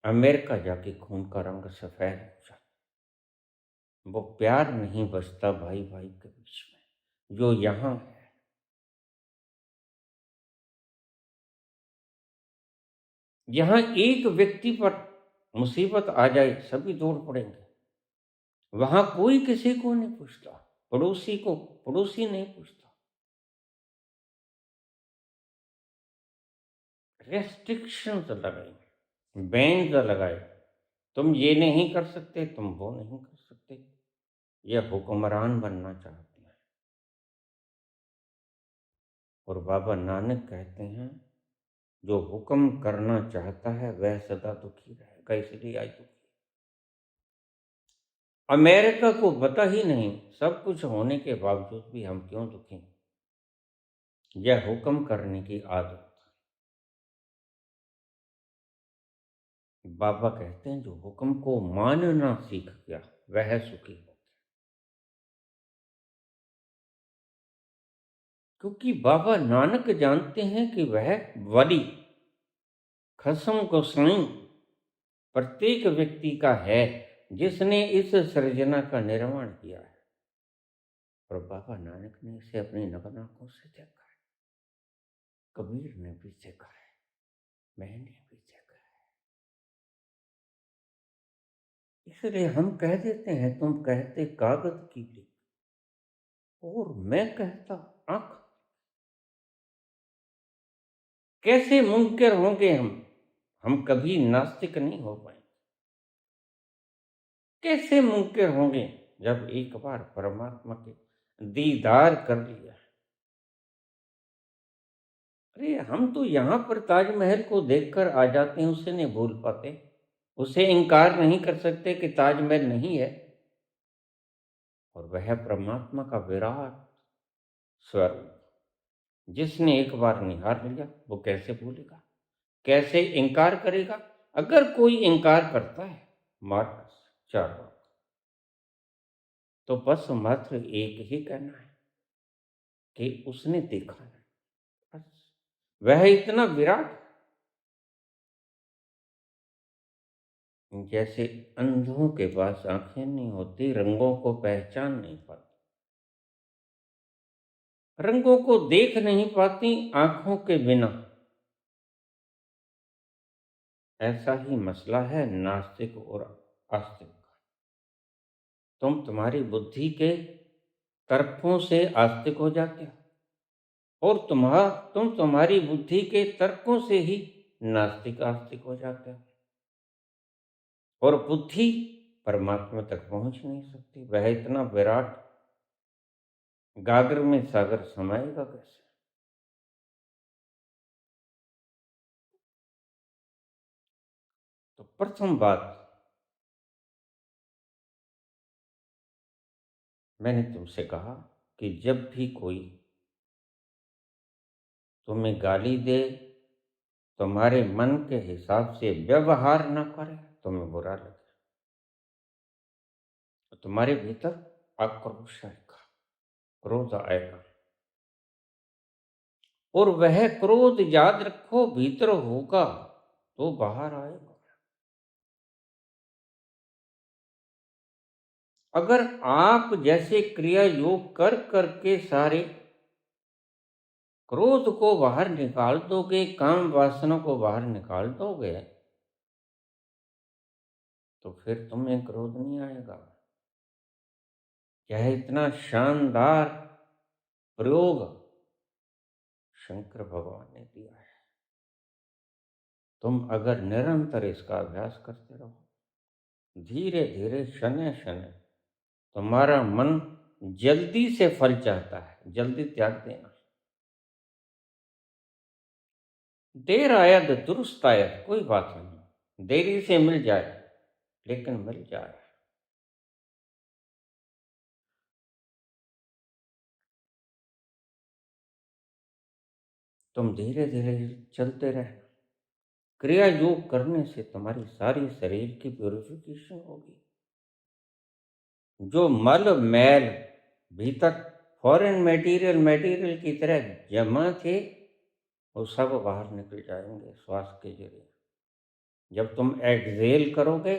अमेरिका जाके खून का रंग सफेद हो जाता है। वो प्यार नहीं बचता भाई भाई के बीच में जो यहाँ है। यहाँ एक व्यक्ति पर मुसीबत आ जाए सभी दौड़ पड़ेंगे। वहां कोई किसी को नहीं पूछता, पड़ोसी को पड़ोसी नहीं पूछता। रेस्ट्रिक्शंस लगाए, बैन्स लगाए, तुम ये नहीं कर सकते, तुम वो नहीं कर सकते। यह हुक्मरान बनना चाहते हैं। और बाबा नानक कहते हैं जो हुक्म करना चाहता है वह सदा दुखी रहेगा, इसलिए आज दुखी। अमेरिका को पता ही नहीं सब कुछ होने के बावजूद भी हम क्यों दुखी। यह हुक्म करने की आदत। बाबा कहते हैं जो हुक्म को मानना सीख गया वह सुखी हो। क्योंकि बाबा नानक जानते हैं कि वह वली खसम गोसाई प्रत्येक व्यक्ति का है जिसने इस सृजना का निर्माण किया है। और बाबा नानक ने इसे अपनी नग्न आंखों से देखा है, कबीर ने भी देखा है, मैंने भी देखा है। इसलिए हम कह देते हैं तुम कहते कागज की लिख और मैं कहता आंख। कैसे मुनकर होंगे हम कभी नास्तिक नहीं हो पाए। कैसे मुनकर होंगे जब एक बार परमात्मा के दीदार कर लिया। अरे हम तो यहाँ पर ताजमहल को देखकर आ जाते हैं, उससे नहीं भूल पाते। उसे इनकार नहीं कर सकते कि ताजमहल नहीं है, और वह परमात्मा का विराट स्वरूप जिसने एक बार निहार लिया, वो कैसे भूलेगा, कैसे इनकार करेगा। अगर कोई इनकार करता है मार्कस 4 तो बस मात्र एक ही कहना है कि उसने देखा है। बस वह इतना विराट जैसे अंधों के पास आंखें नहीं होती, रंगों को पहचान नहीं पाती, रंगों को देख नहीं पाती आंखों के बिना। ऐसा ही मसला है नास्तिक और आस्तिक का। तुम्हारी बुद्धि के तर्कों से आस्तिक हो जाते हो, और तुम्हारी बुद्धि के तर्कों से ही नास्तिक आस्तिक हो जाते हो। और बुद्धि परमात्मा तक पहुंच नहीं सकती, वह इतना विराट, गागर में सागर समाएगा कैसे। तो प्रथम बात मैंने तुमसे कहा कि जब भी कोई तुम्हें गाली दे, तुम्हारे मन के हिसाब से व्यवहार न करे, तुम्हें बुरा लगे, तो तुम्हारे भीतर आक्रोश आएगा, क्रोध आएगा, और वह क्रोध याद रखो भीतर होगा तो बाहर आएगा। अगर आप जैसे क्रिया योग कर करके सारे क्रोध को बाहर निकाल दोगे, काम वासना को बाहर निकाल दोगे, तो फिर तुम्हें क्रोध नहीं आएगा। यह इतना शानदार प्रयोग शंकर भगवान ने दिया है। तुम अगर निरंतर इसका अभ्यास करते रहो, धीरे धीरे शनै शनै तुम्हारा मन जल्दी से फल चाहता है, जल्दी त्याग देना। देर आयद दुरुस्त आयद, कोई बात नहीं, देरी से मिल जाए लेकिन मिल जाए। तुम धीरे धीरे चलते रहे। क्रिया योग करने से तुम्हारी सारी शरीर की प्यूरिफिकेशन होगी। जो मल मैल भीतर फॉरेन मटेरियल की तरह जमा थे, वो सब बाहर निकल जाएंगे श्वास के जरिए। जब तुम एक्सहेल करोगे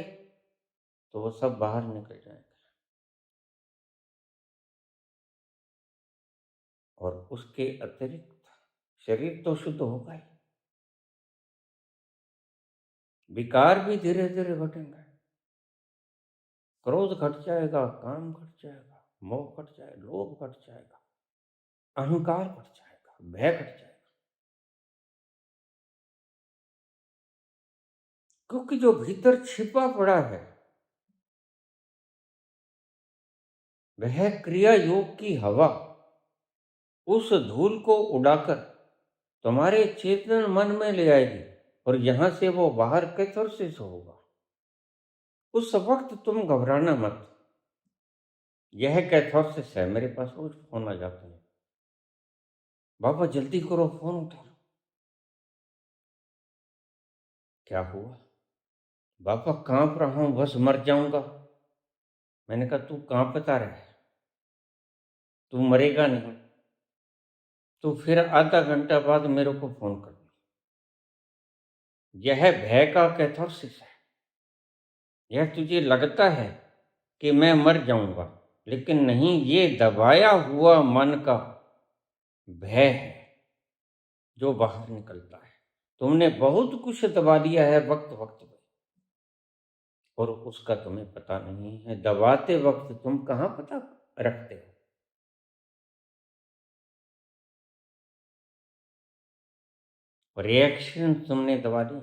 तो वो सब बाहर निकल जाएंगे, और उसके अतिरिक्त शरीर तो शुद्ध होगा ही, विकार भी धीरे धीरे घटेंगे। क्रोध घट जाएगा, काम घट जाएगा, मोह घट जाएगा, लोभ घट जाएगा, अहंकार घट जाएगा, भय घट जाएगा। क्योंकि जो भीतर छिपा पड़ा है वह क्रिया योग की हवा उस धूल को उड़ाकर तुम्हारे चेतन मन में ले आएगी, और यहां से वो बाहर कैथारसिस होगा। उस वक्त तुम घबराना मत। यह कैथारसिस है। मेरे पास रोज फोन आ जाते हैं, बाबा जल्दी करो, फोन उठा लो। क्या हुआ? बाबा कांप रहा हूं, बस मर जाऊंगा। मैंने कहा तू कांपता रहे, तू मरेगा नहीं। तो फिर आधा घंटा बाद मेरे को फोन कर। यह भय का कैथारसिस है। यह तुझे लगता है कि मैं मर जाऊंगा, लेकिन नहीं, ये दबाया हुआ मन का भय है जो बाहर निकलता है। तुमने बहुत कुछ दबा दिया है वक्त वक्त पे, और उसका तुम्हें पता नहीं है। दबाते वक्त तुम कहाँ पता रखते हो। रिएक्शन तुमने दबा दी।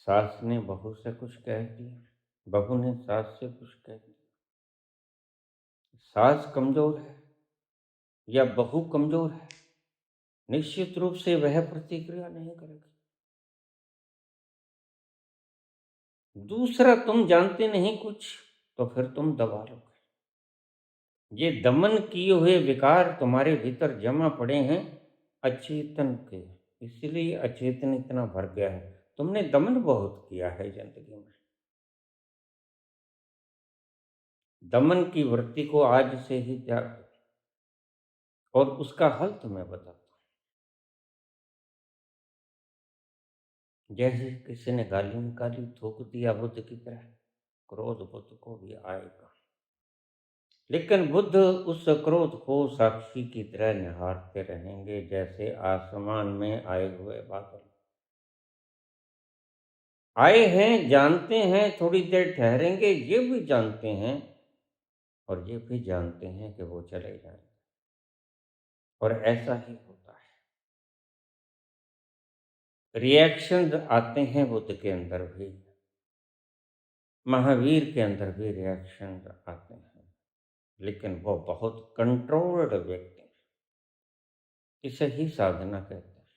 सास ने बहू से कुछ कह दिया, बहू ने सास से कुछ कह दिया। सास कमजोर है या बहू कमजोर है, निश्चित रूप से वह प्रतिक्रिया नहीं करेगी। दूसरा, तुम जानते नहीं कुछ तो फिर तुम दबा लोगे। ये दमन किए हुए विकार तुम्हारे भीतर जमा पड़े हैं अचेतन के, इसलिए अचेतन इतना भर गया है। तुमने दमन बहुत किया है जिंदगी में। दमन की वृत्ति को आज से ही त्याग दो, और उसका हल तुम्हें बताता हूं। जैसे किसी ने गाली निकाली, थूक दिया बुद्ध की तरह, क्रोध बुद्ध को भी आएगा, लेकिन बुद्ध उस क्रोध को साक्षी की तरह निहारते रहेंगे, जैसे आसमान में आए हुए बादल। आए हैं, जानते हैं, थोड़ी देर ठहरेंगे, ये भी जानते हैं, और ये भी जानते हैं कि वो चले जाएंगे। और ऐसा ही होता है। रिएक्शंस आते हैं बुद्ध के अंदर भी, महावीर के अंदर भी रिएक्शंस आते हैं, लेकिन वो बहुत कंट्रोल्ड व्यक्ति हैं। इसे ही साधना कहते हैं।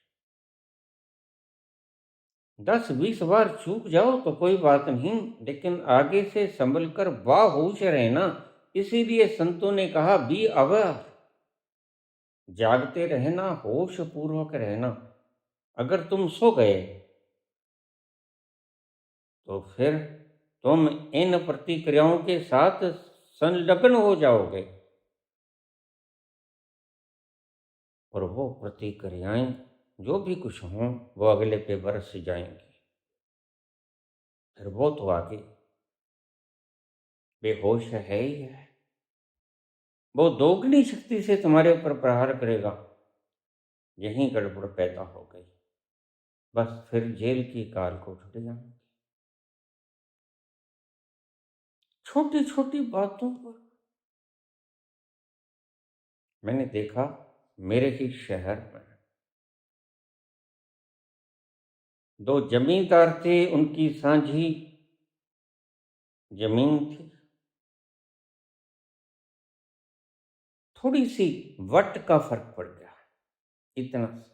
10-20 बार चूक जाओ तो कोई बात नहीं, लेकिन आगे से संभल कर बाहोश रहना। इसीलिए संतों ने कहा बी अवेयर, जागते रहना, होश पूर्वक रहना। अगर तुम सो गए तो फिर तुम इन प्रतिक्रियाओं के साथ संलग्न हो जाओगे, और वो प्रतिक्रियाएं जो भी कुछ हों वो अगले पे बरस जाएंगी। फिर वो तो आगे बेहोश है ही है, वो दोगुनी शक्ति से तुम्हारे ऊपर प्रहार करेगा। यही गड़बड़ पैदा हो गई, बस फिर जेल की काल-कोठरियां। छोटी छोटी बातों पर मैंने देखा, मेरे ही शहर में 2 जमींदार थे, उनकी साझी जमीन थी। थोड़ी सी वट का फर्क पड़ गया, इतना सा।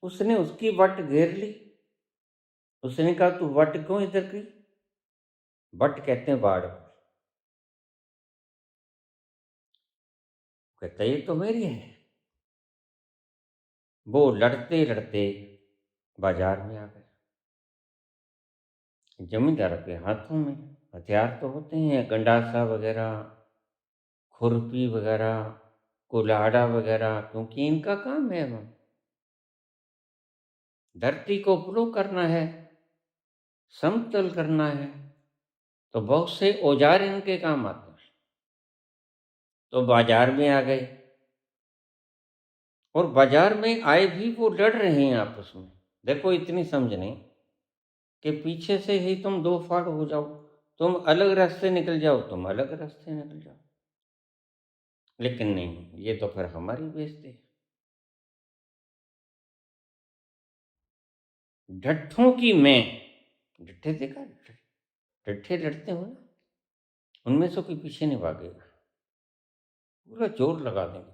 उसने उसकी वट घेर ली। उसने कहा तू वट क्यों इधर की? वट कहते हैं बाढ़ को। कहता ये तो मेरी है। वो लड़ते लड़ते बाजार में आ गए। जमींदार के हाथों में हथियार तो होते हैं, गंडासा वगैरह, खुरपी वगैरह, कुल्हाड़ा वगैरह, क्योंकि इनका काम है। वो धरती को उपलो करना है, समतल करना है, तो बहुत से औजार इनके काम आते हैं। तो बाजार में आ गए, और बाजार में आए भी वो लड़ रहे हैं आपस में। देखो इतनी समझ नहीं कि पीछे से ही तुम दो फाड़ हो जाओ, तुम अलग रास्ते निकल जाओ, तुम अलग रास्ते निकल जाओ। लेकिन नहीं, ये तो फिर हमारी बेइज्जती है। ढट्ठों की मैं, ढट्ठे देखा, ढट्ठे लड़ते हो ना, उनमें से कोई पीछे नहीं भागेगा, पूरा जोर लगा देंगे।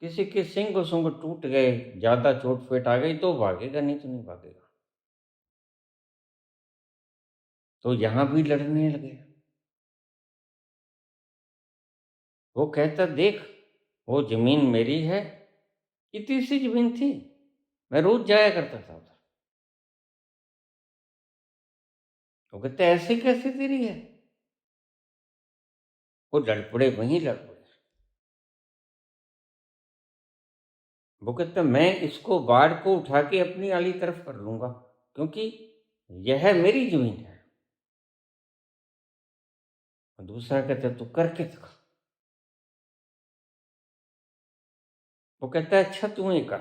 किसी के सिंग सुंग टूट गए, ज्यादा चोट फेट आ गई तो भागेगा, नहीं तो नहीं भागेगा। तो यहां भी लड़ने लगे। वो कहता देख, वो जमीन मेरी है, इतनी सी जमीन थी, मैं रोज जाया करता था उधर। वो कहते ऐसे कैसे तेरी है? वो लड़ पड़े, वहीं लड़ पड़े। वो कहता मैं इसको, बाढ़ को उठा के अपनी आली तरफ कर लूंगा, क्योंकि यह मेरी जमीन है। और दूसरा कहता तू करके दिखा। वो कहता है अच्छा तू ही कर।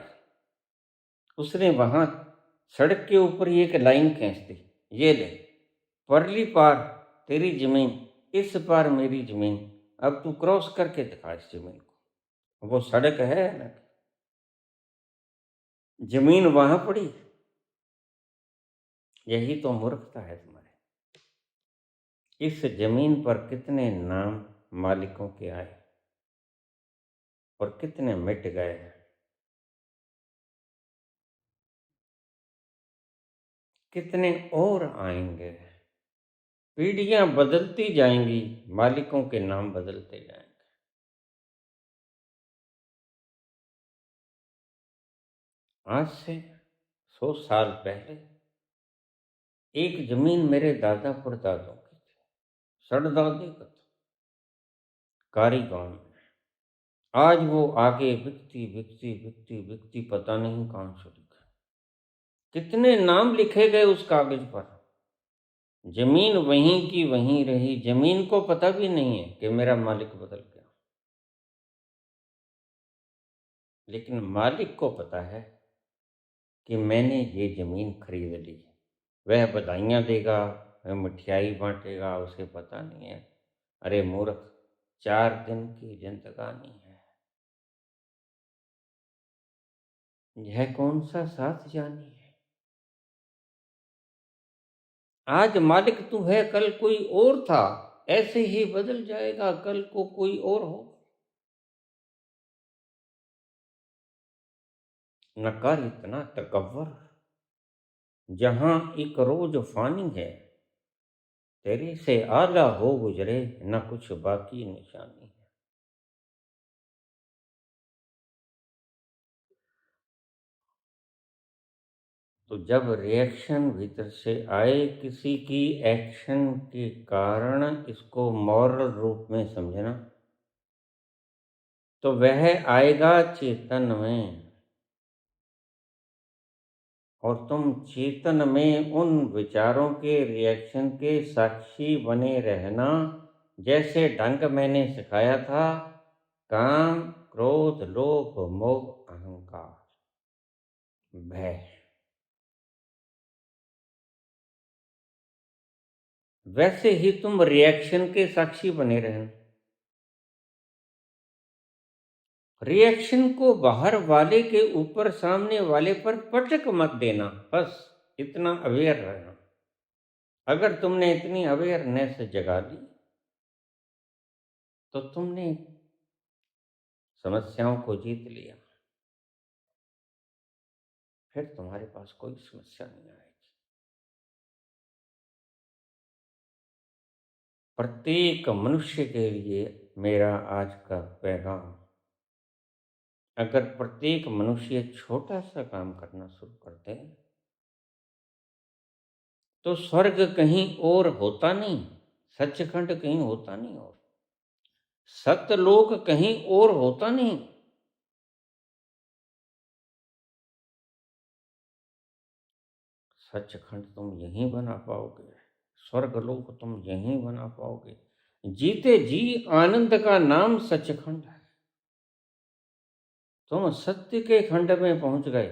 उसने वहां सड़क के ऊपर ही एक लाइन खींच दी, ये ले, परली पार तेरी जमीन, इस पार मेरी जमीन, अब तू क्रॉस करके दिखा इस जमीन को। वो सड़क है ना, जमीन वहां पड़ी। यही तो मूर्खता है तुम्हारी। इस जमीन पर कितने नाम मालिकों के आए, और कितने मिट गए हैं। कितने और आएंगे। पीढ़ियां बदलती जाएंगी, मालिकों के नाम बदलते जाएंगे। आज से 100 साल पहले एक जमीन मेरे दादा परदादों की थी, सड़दादे का था, कारी गांव में। आज वो आगे बिकती बिकती बिकती बिकती पता नहीं कहां चली गई। कितने नाम लिखे गए उस कागज पर। जमीन वहीं की वहीं रही, जमीन को पता भी नहीं है कि मेरा मालिक बदल गया, लेकिन मालिक को पता है कि मैंने ये जमीन खरीद ली। वह बधाइयां देगा, वह मिठाई बांटेगा, उसे पता नहीं है। अरे मूर्ख, 4 दिन की जिंदगानी है, यह कौन सा साथ जानी है। आज मालिक तू है, कल कोई और था, ऐसे ही बदल जाएगा, कल को कोई और हो। न कर इतना तकव्वुर, जहां एक रोज फानी है, तेरे से आला हो गुजरे, न कुछ बाकी निशानी है। तो जब रिएक्शन भीतर से आए किसी की एक्शन के कारण, इसको मॉरल रूप में समझना, तो वह आएगा चेतन में, और तुम चेतन में उन विचारों के रिएक्शन के साक्षी बने रहना। जैसे ढंग मैंने सिखाया था, काम, क्रोध, लोभ, मोह, अहंकार, भय, वैसे ही तुम रिएक्शन के साक्षी बने रहना। रिएक्शन को बाहर वाले के ऊपर, सामने वाले पर पटक मत देना, बस इतना अवेयर रहना। अगर तुमने इतनी अवेयरनेस जगा ली, तो तुमने समस्याओं को जीत लिया। फिर तुम्हारे पास कोई समस्या नहीं आएगी। प्रत्येक मनुष्य के लिए मेरा आज का पैगाम, अगर प्रत्येक मनुष्य छोटा सा काम करना शुरू कर दे, तो स्वर्ग कहीं और होता नहीं, सचखंड कहीं होता नहीं, और सत्यलोक कहीं और होता नहीं। सचखंड तुम यहीं बना पाओगे, स्वर्गलोक तुम यहीं बना पाओगे। जीते जी आनंद का नाम सचखंड है। तुम सत्य के खंड में पहुंच गए,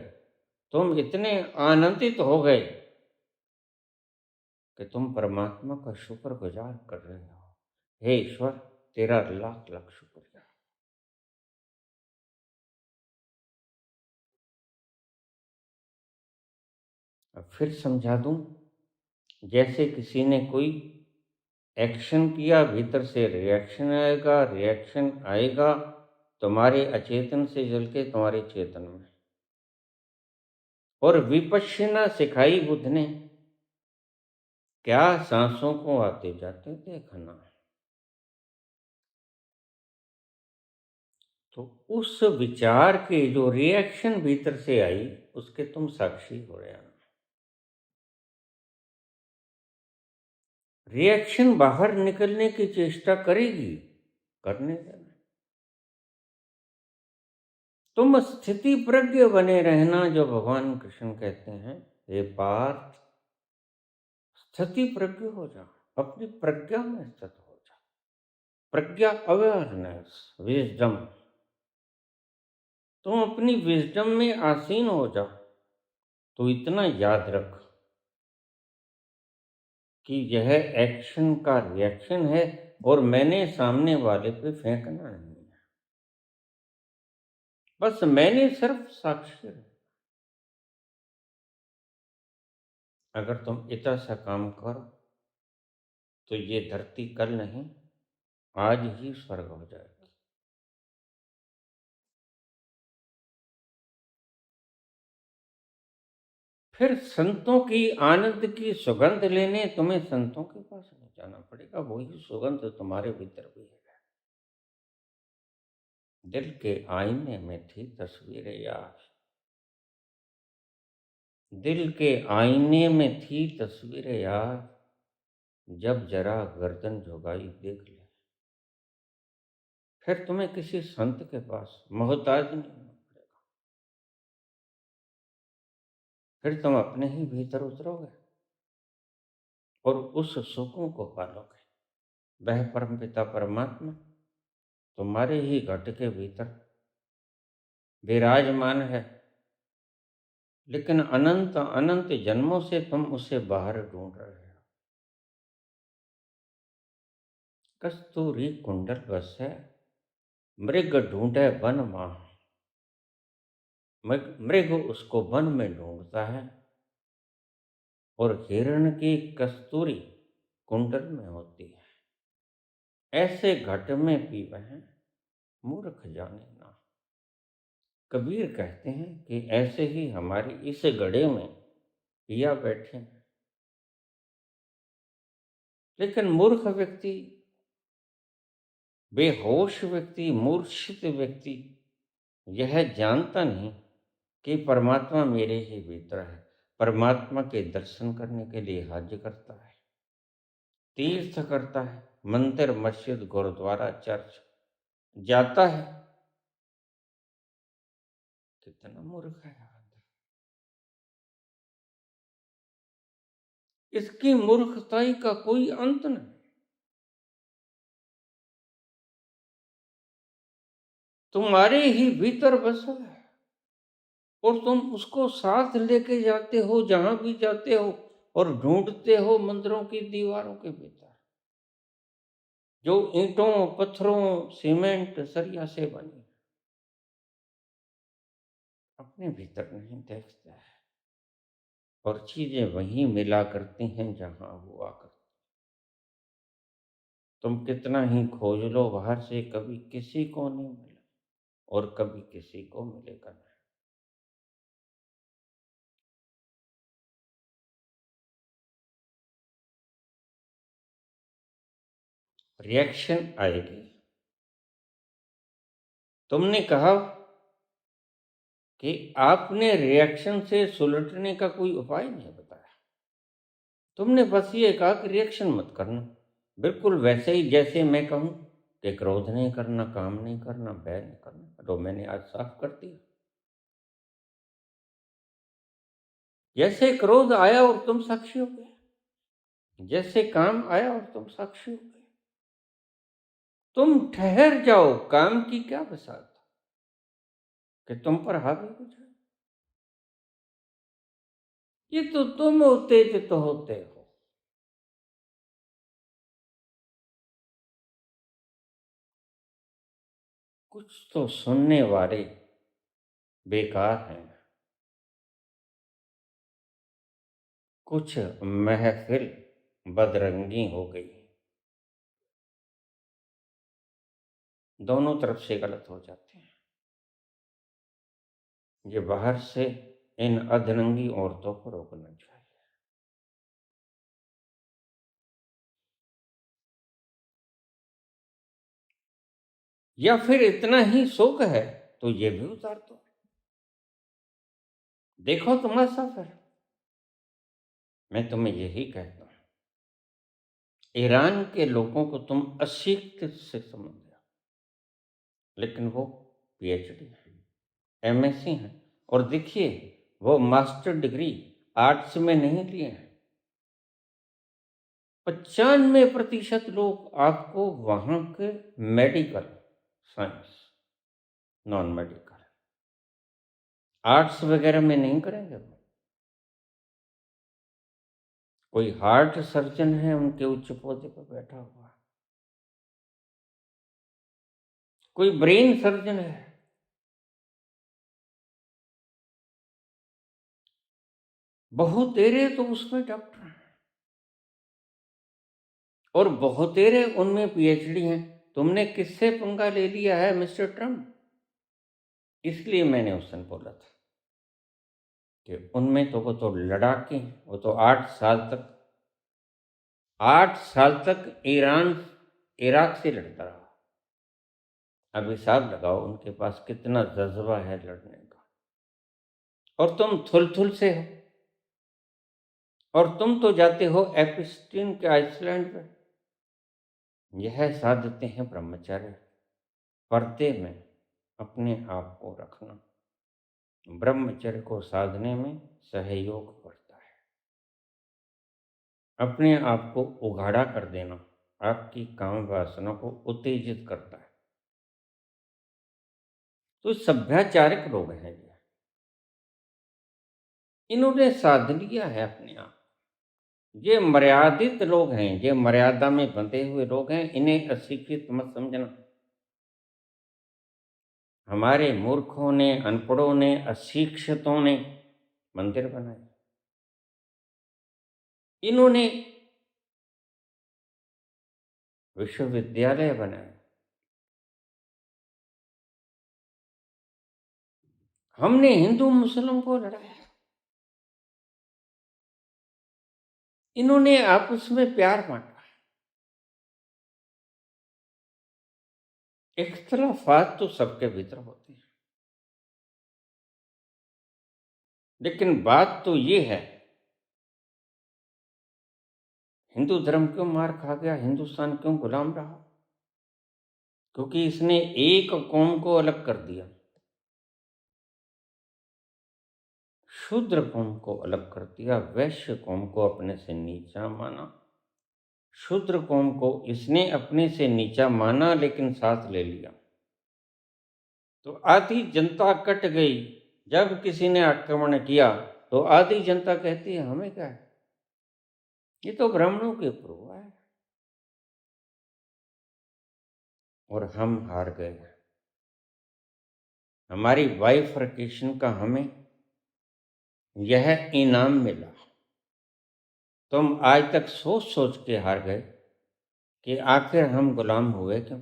तुम इतने आनंदित हो गए कि तुम परमात्मा का शुक्रगुजार कर रहे हो। हे ईश्वर, तेरा लाख लाख शुक्रिया। अब फिर समझा दूं, जैसे किसी ने कोई एक्शन किया, भीतर से रिएक्शन आएगा, रिएक्शन आएगा तुम्हारे अचेतन से जल के तुम्हारे चेतन में। और विपश्यना सिखाई बुद्ध ने, क्या सांसों को आते जाते देखना। तो उस विचार के जो रिएक्शन भीतर से आई, उसके तुम साक्षी हो रहे हो। रिएक्शन बाहर निकलने की चेष्टा करेगी, करने देना। तुम स्थिति प्रज्ञ बने रहना, जो भगवान कृष्ण कहते हैं, हे पार्थ, स्थिति प्रज्ञ हो जा, अपनी प्रज्ञा में स्थित हो जा। प्रज्ञा, अवेयरनेस, विजडम। तुम अपनी विजडम में आसीन हो जा। तो इतना याद रख कि यह एक्शन का रिएक्शन है, और मैंने सामने वाले पे फेंकना नहीं है, बस मैंने सिर्फ साक्षी रहना। अगर तुम इतना सा काम करो, तो ये धरती कल नहीं, आज ही स्वर्ग हो जाएगी। फिर संतों की आनंद की सुगंध लेने तुम्हें संतों के पास नहीं जाना पड़ेगा, वही सुगंध तुम्हारे भीतर भी है। दिल के आईने में थी तस्वीर यार, दिल के आईने में थी तस्वीर यार, जब जरा गर्दन झुकाई देख ले। फिर तुम्हें किसी संत के पास मोहताज नहीं होना पड़ेगा, फिर तुम अपने ही भीतर उतरोगे और उस सुकून को पालोगे। वह परमपिता परमात्मा तुम्हारे ही घट के भीतर विराजमान है, लेकिन अनंत अनंत जन्मों से तुम उसे बाहर ढूंढ रहे हो। कस्तूरी कुंडल बस है, मृग ढूंढे वन माह, मृग उसको वन में ढूंढता है और हिरण की कस्तूरी कुंडल में होती है। ऐसे घट में पीवह मूर्ख जाने ना। कबीर कहते हैं कि ऐसे ही हमारी इस गड़े में पिया बैठे हैं, लेकिन मूर्ख व्यक्ति, बेहोश व्यक्ति, मूर्छित व्यक्ति यह जानता नहीं कि परमात्मा मेरे ही भीतर है। परमात्मा के दर्शन करने के लिए हज करता है, तीर्थ करता है, मंदिर मस्जिद गुरुद्वारा चर्च जाता है। कितना मूर्ख है आदमी। इसकी मूर्खताई का कोई अंत नहीं। तुम्हारे ही भीतर बसा है और तुम उसको साथ लेके जाते हो जहां भी जाते हो, और ढूंढते हो मंदिरों की दीवारों के भीतर, जो ईंटों पत्थरों सीमेंट सरिया से बनी, अपने भीतर नहीं देखते हैं और चीजें वहीं मिला करती हैं जहां हुआ करती। तुम कितना ही खोज लो बाहर से, कभी किसी को नहीं मिला और कभी किसी को मिलेगा नहीं। रिएक्शन आएगी। तुमने कहा कि आपने रिएक्शन से सुलटने का कोई उपाय नहीं बताया। तुमने बस ये कहा कि रिएक्शन मत करना, बिल्कुल वैसे ही जैसे मैं कहूं कि क्रोध नहीं करना, काम नहीं करना, बैर नहीं करना, तो मैंने आज साफ कर दिया। जैसे क्रोध आया और तुम साक्षी हो गए, जैसे काम आया और तुम साक्षी हो गए। तुम ठहर जाओ, काम की क्या बसात कि तुम पर हावी हो जाए। ये तो तुम उत्तेजित होते हो। कुछ तो सुनने वाले बेकार हैं, कुछ महफिल बदरंगी हो गई, दोनों तरफ से गलत हो जाते हैं। ये बाहर से इन अधरंगी औरतों को रोकना चाहिए। या फिर इतना ही शोक है तो ये भी उतार दो, देखो तमाशा। फिर मैं तुम्हें यही कहता हूं, ईरान के लोगों को तुम अशिक्षित से समझ रहे हो, लेकिन वो पीएचडी है, एमएससी है, और देखिए वो मास्टर डिग्री आर्ट्स में नहीं लिए हैं। 95% लोग आपको वहां के medical science, non medical, arts वगैरह में नहीं करेंगे। वो कोई हार्ट सर्जन है उनके उच्च पौधे पर बैठा हुआ, कोई ब्रेन सर्जन है, बहुतेरे तो उसमें डॉक्टर हैं और बहुतेरे उनमें पीएचडी हैं। तुमने किससे पंगा ले लिया है मिस्टर ट्रम्प? इसलिए मैंने उस दिन बोला था कि उनमें तो वो तो लड़ाके, वो तो 8 साल तक ईरान इराक से लड़ता रहा। अब हिसाब लगाओ उनके पास कितना जज्बा है लड़ने का, और तुम थुल से हो, और तुम तो जाते हो एपिस्टीन के आइसलैंड पे। यह साधते हैं ब्रह्मचर्य, पर्दे में अपने आप को रखना। ब्रह्मचर्य को साधने में सहयोग पड़ता है। अपने आप को उघाड़ा कर देना आपकी काम वासना को उत्तेजित करता है। तो सभ्याचारक लोग हैं ये, इन्होंने साध लिया है अपने आप। ये मर्यादित लोग हैं, ये मर्यादा में बंधे हुए लोग हैं, इन्हें अशिक्षित मत समझना। हमारे मूर्खों ने, अनपढ़ों ने, अशिक्षितों ने मंदिर बनाए, इन्होंने विश्वविद्यालय बनाए, हमने हिंदू मुस्लिम को लड़ाया, इन्होंने आपस में प्यार बांटा। इख्तलाफात तो सबके भीतर होते हैं, लेकिन बात तो ये है, हिंदू धर्म क्यों मार खा गया, हिंदुस्तान क्यों गुलाम रहा? क्योंकि इसने एक कौम को अलग कर दिया, शूद्र कौम को अलग कर दिया, वैश्य कौम को अपने से नीचा माना। शूद्र कौम को इसने अपने से नीचा माना, लेकिन साथ ले लिया, तो आधी जनता कट गई। जब किसी ने आक्रमण किया तो आधी जनता कहती है हमें क्या है, ये तो ब्राह्मणों के ऊपर हुआ है, और हम हार गए। हमारी बाइफर्केशन का हमें यह इनाम मिला। तुम आज तक सोच सोच के हार गए कि आखिर हम गुलाम हुए क्यों?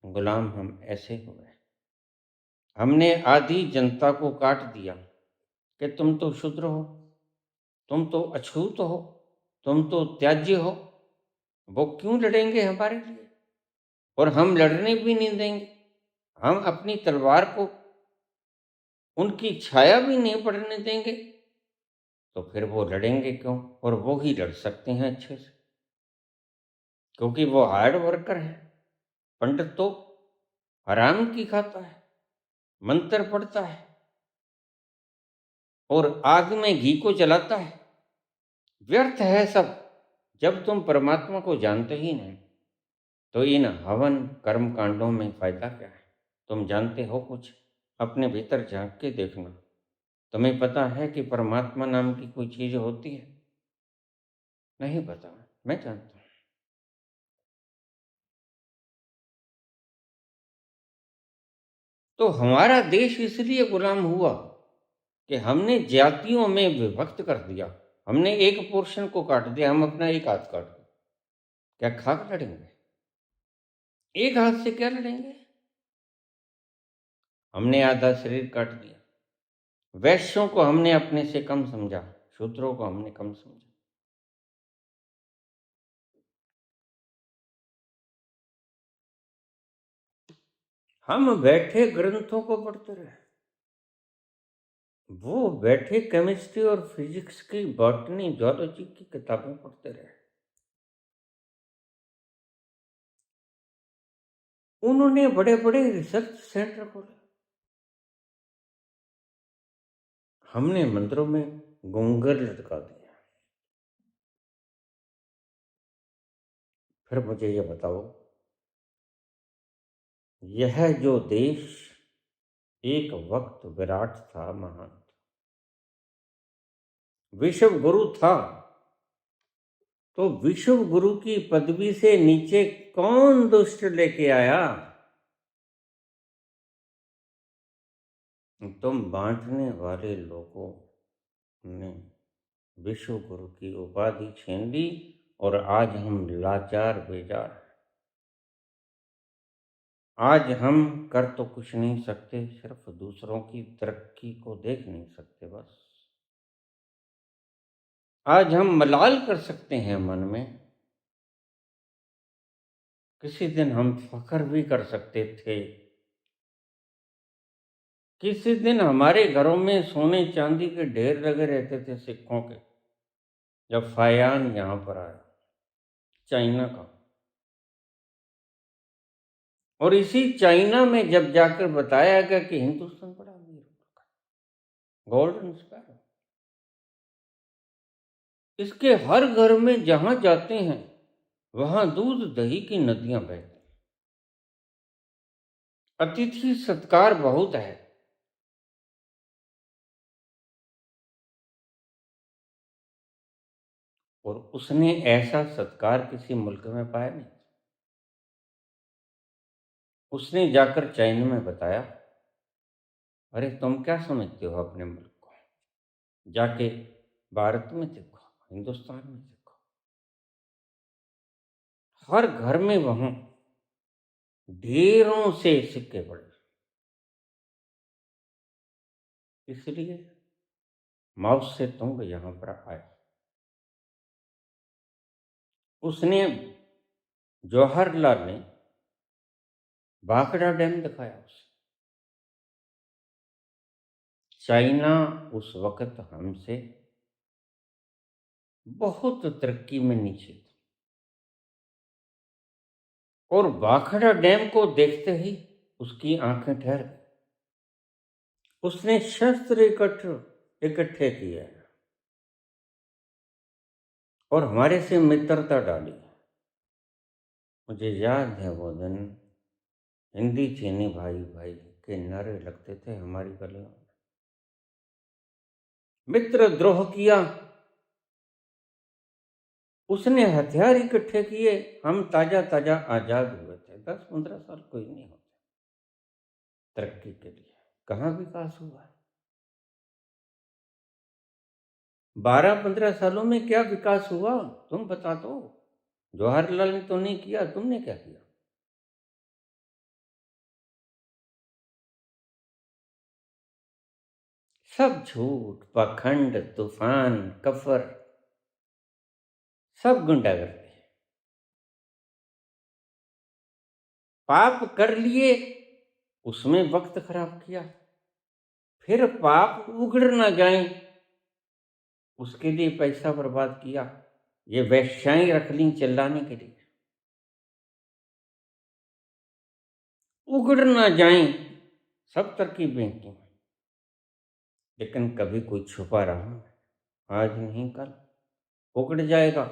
गुलाम हम ऐसे हुए, हमने आधी जनता को काट दिया कि तुम तो शूद्र हो, तुम तो अछूत हो, तुम तो त्याज्य हो। वो क्यों लड़ेंगे हमारे लिए? और हम लड़ने भी नहीं देंगे। हम अपनी तलवार को उनकी छाया भी नहीं पड़ने देंगे, तो फिर वो लड़ेंगे क्यों? और वो ही लड़ सकते हैं अच्छे से, क्योंकि वो हार्ड वर्कर है। पंडित तो हराम की खाता है, मंत्र पढ़ता है और आग में घी को जलाता है। व्यर्थ है सब। जब तुम परमात्मा को जानते ही नहीं, तो इन हवन कर्म कांडों में फायदा क्या है? तुम जानते हो कुछ? अपने भीतर झांक के देखना। तुम्हें पता है कि परमात्मा नाम की कोई चीज होती है? नहीं पता। मैं जानता हूं। तो हमारा देश इसलिए गुलाम हुआ कि हमने जातियों में विभक्त कर दिया। हमने एक पोर्शन को काट दिया, हम अपना एक हाथ काट दिया। क्या खाक लड़ेंगे? एक हाथ से क्या लड़ेंगे? हमने आधा शरीर काट दिया। वैश्यों को हमने अपने से कम समझा, शूद्रों को हमने कम समझा। हम बैठे ग्रंथों को पढ़ते रहे, वो बैठे केमिस्ट्री और फिजिक्स की, बॉटनी, जूलॉजी की किताबें पढ़ते रहे। उन्होंने बड़े बड़े रिसर्च सेंटर खोले, हमने मंदिरों में घूंघर लटका दिया। फिर मुझे ये बताओ, यह जो देश एक वक्त विराट था, महान विश्व गुरु था, तो विश्व गुरु की पदवी से नीचे कौन दुष्ट लेके आया? तुम बांटने वाले लोगों ने विश्व गुरु की उपाधि छीन ली, और आज हम लाचार बेजार। आज हम कर तो कुछ नहीं सकते, सिर्फ दूसरों की तरक्की को देख नहीं सकते बस। आज हम मलाल कर सकते हैं मन में, किसी दिन हम फख्र भी कर सकते थे, किसी दिन हमारे घरों में सोने चांदी के ढेर लगे रहते थे सिक्कों के, जब फायान यहाँ पर आया चाइना का। और इसी चाइना में जब जाकर बताया गया कि हिंदुस्तान बड़ा अमीर मुल्क है, गोल्डन स्पैरो, इसके हर घर में जहां जाते हैं वहां दूध दही की नदियां बहती हैं, अतिथि सत्कार बहुत है। और उसने ऐसा सत्कार किसी मुल्क में पाया नहीं। उसने जाकर चाइना में बताया, अरे तुम क्या समझते हो अपने मुल्क को, जाके भारत में देखो, हिंदुस्तान में देखो, हर घर में वहां ढेरों से सिक्के पड़े। इसलिए माओ से तुंग यहां पर आया। उसने, जवाहरलाल ने भाखड़ा डैम दिखाया उसे। चाइना उस वक्त हमसे बहुत तरक्की में नीचे था, और भाखड़ा डैम को देखते ही उसकी आंखें ठहर गई। उसने शस्त्र इकट्ठे किए और हमारे से मित्रता डाली। मुझे याद है वो दिन, हिंदी चीनी भाई भाई के नारे लगते थे हमारी गलियों में। मित्र द्रोह किया, उसने हथियार इकट्ठे किए, हम ताजा ताजा आजाद हुए थे। 10-15 साल कोई नहीं होते तरक्की के लिए। कहाँ विकास हुआ? 12-15 सालों में क्या विकास हुआ? तुम बता दो। जवाहरलाल ने तो नहीं किया, तुमने क्या किया? सब झूठ, पाखंड, तूफान, कफर, सब गुंडागर्दी। पाप कर लिए, उसमें वक्त खराब किया, फिर पाप उगड़ ना जाए उसके लिए पैसा बर्बाद किया। ये वेश्याएं रख ली चिल्लाने के लिए, उगड़ ना जाए सब तरकीबें की। लेकिन कभी कोई छुपा रहा, आज नहीं कल उगड़ जाएगा।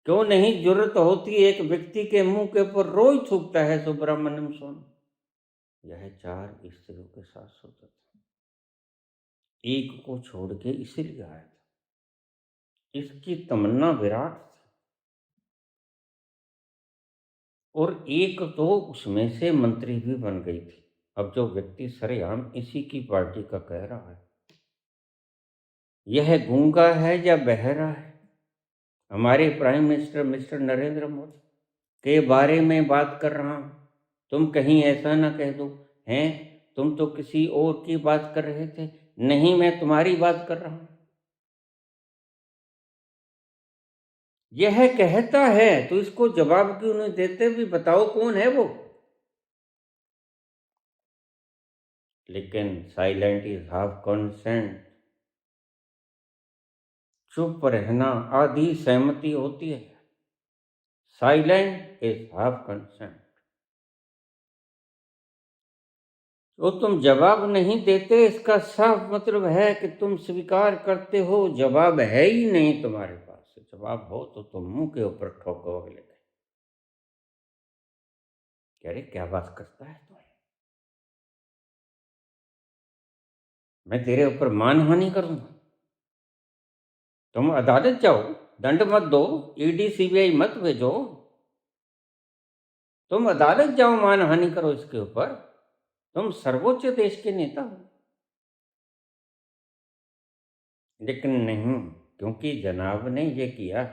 क्यों नहीं जरूरत होती एक व्यक्ति के मुंह के ऊपर रोज थूकता है सुब्रमण्यम स्वामी। यह 4 स्त्रियों के साथ सोता था, एक को छोड़ के इसीलिए आया था। इसकी तमन्ना विराट थी, और एक तो उसमें से मंत्री भी बन गई थी। अब जो व्यक्ति सरेआम इसी की पार्टी का कह रहा है, यह गूंगा है या बहरा है? हमारे prime minister mister Narendra Modi के बारे में बात कर रहा हूं। तुम कहीं ऐसा ना कह दो, हैं तुम तो किसी और की बात कर रहे थे। नहीं, मैं तुम्हारी बात कर रहा हूं। यह कहता है तो इसको जवाब क्यों नहीं देते? भी बताओ कौन है वो? लेकिन साइलेंट इज हाफ कॉन्सेंट, चुप रहना आधी सहमति होती है। Silent is half consent. तो तुम जवाब नहीं देते, इसका साफ मतलब है कि तुम स्वीकार करते हो जवाब है ही नहीं तुम्हारे पास। जवाब हो तो तुम मुंह के ऊपर ठोको अगले दिन। कह रहे क्या बात करता है तू, मैं तेरे ऊपर मानहानि करूंगा। तुम अदालत जाओ, दंड मत दो, ईडी सीबीआई मत भेजो, तुम अदालत जाओ, मानहानि करो इसके ऊपर। तुम सर्वोच्च देश के नेता हो। लेकिन नहीं, क्योंकि जनाब ने ये किया,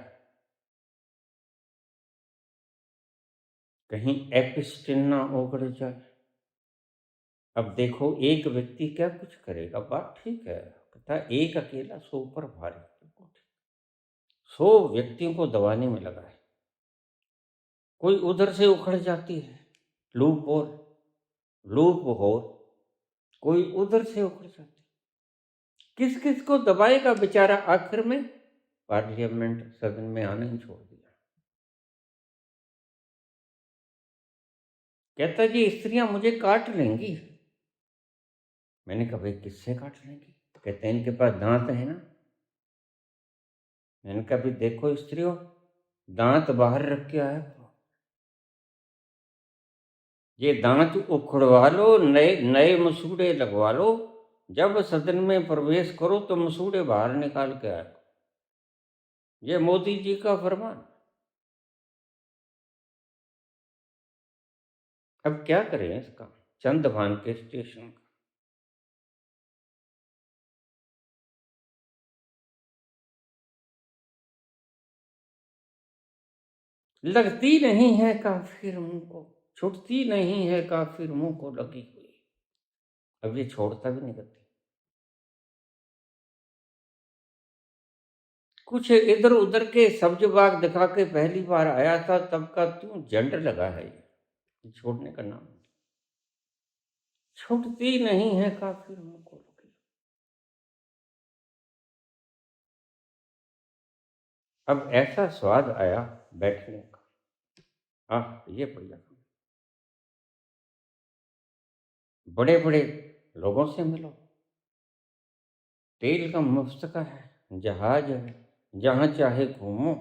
कहीं एपिस्टिन ना उगड़ जाए। अब देखो एक व्यक्ति क्या कुछ करेगा, बात ठीक है, कहता है एक अकेला 100 पर भारी, बिल्कुल ठीक। 100 व्यक्तियों को दबाने में लगा है, कोई उधर से उखड़ जाती है, लूप होल, लूप होल, कोई उधर से उखड़ जाती है, किस किस को दबाएगा बेचारा, आखिर में पार्लियामेंट सदन में आना ही छोड़ दिया। कहता जी स्त्रियां मुझे काट लेंगी। मैंने कहा भाई किससे काट लेंगी? कहते हैं इनके पास दांत है ना। मैंने कहा भी देखो स्त्रियों, दांत बाहर रख के आया करो, ये दांत उखड़वा लो, नए नए मसूड़े लगवा लो, जब सदन में प्रवेश करो तो मसूड़े बाहर निकाल के आया करो। ये मोदी जी का फरमान। अब क्या करें इसका, चंद भान के स्टेशन का। लगती नहीं है काफिर मुंह को, छुटती नहीं है काफिर मुंह को लगी हुई। अब ये छोड़ता भी नहीं करती। कुछ इधर उधर के सब्ज बाग दिखा के पहली बार आया था, तब का क्यों जंड लगा है ये छोड़ने का नाम। छूटती नहीं है काफिर मुंह को लगी। अब ऐसा स्वाद आया बैठने का, ये बढ़िया। बड़े बड़े लोगों से मिलो, तेल का मुफ्त का है, जहाज है, जहां चाहे घूमो।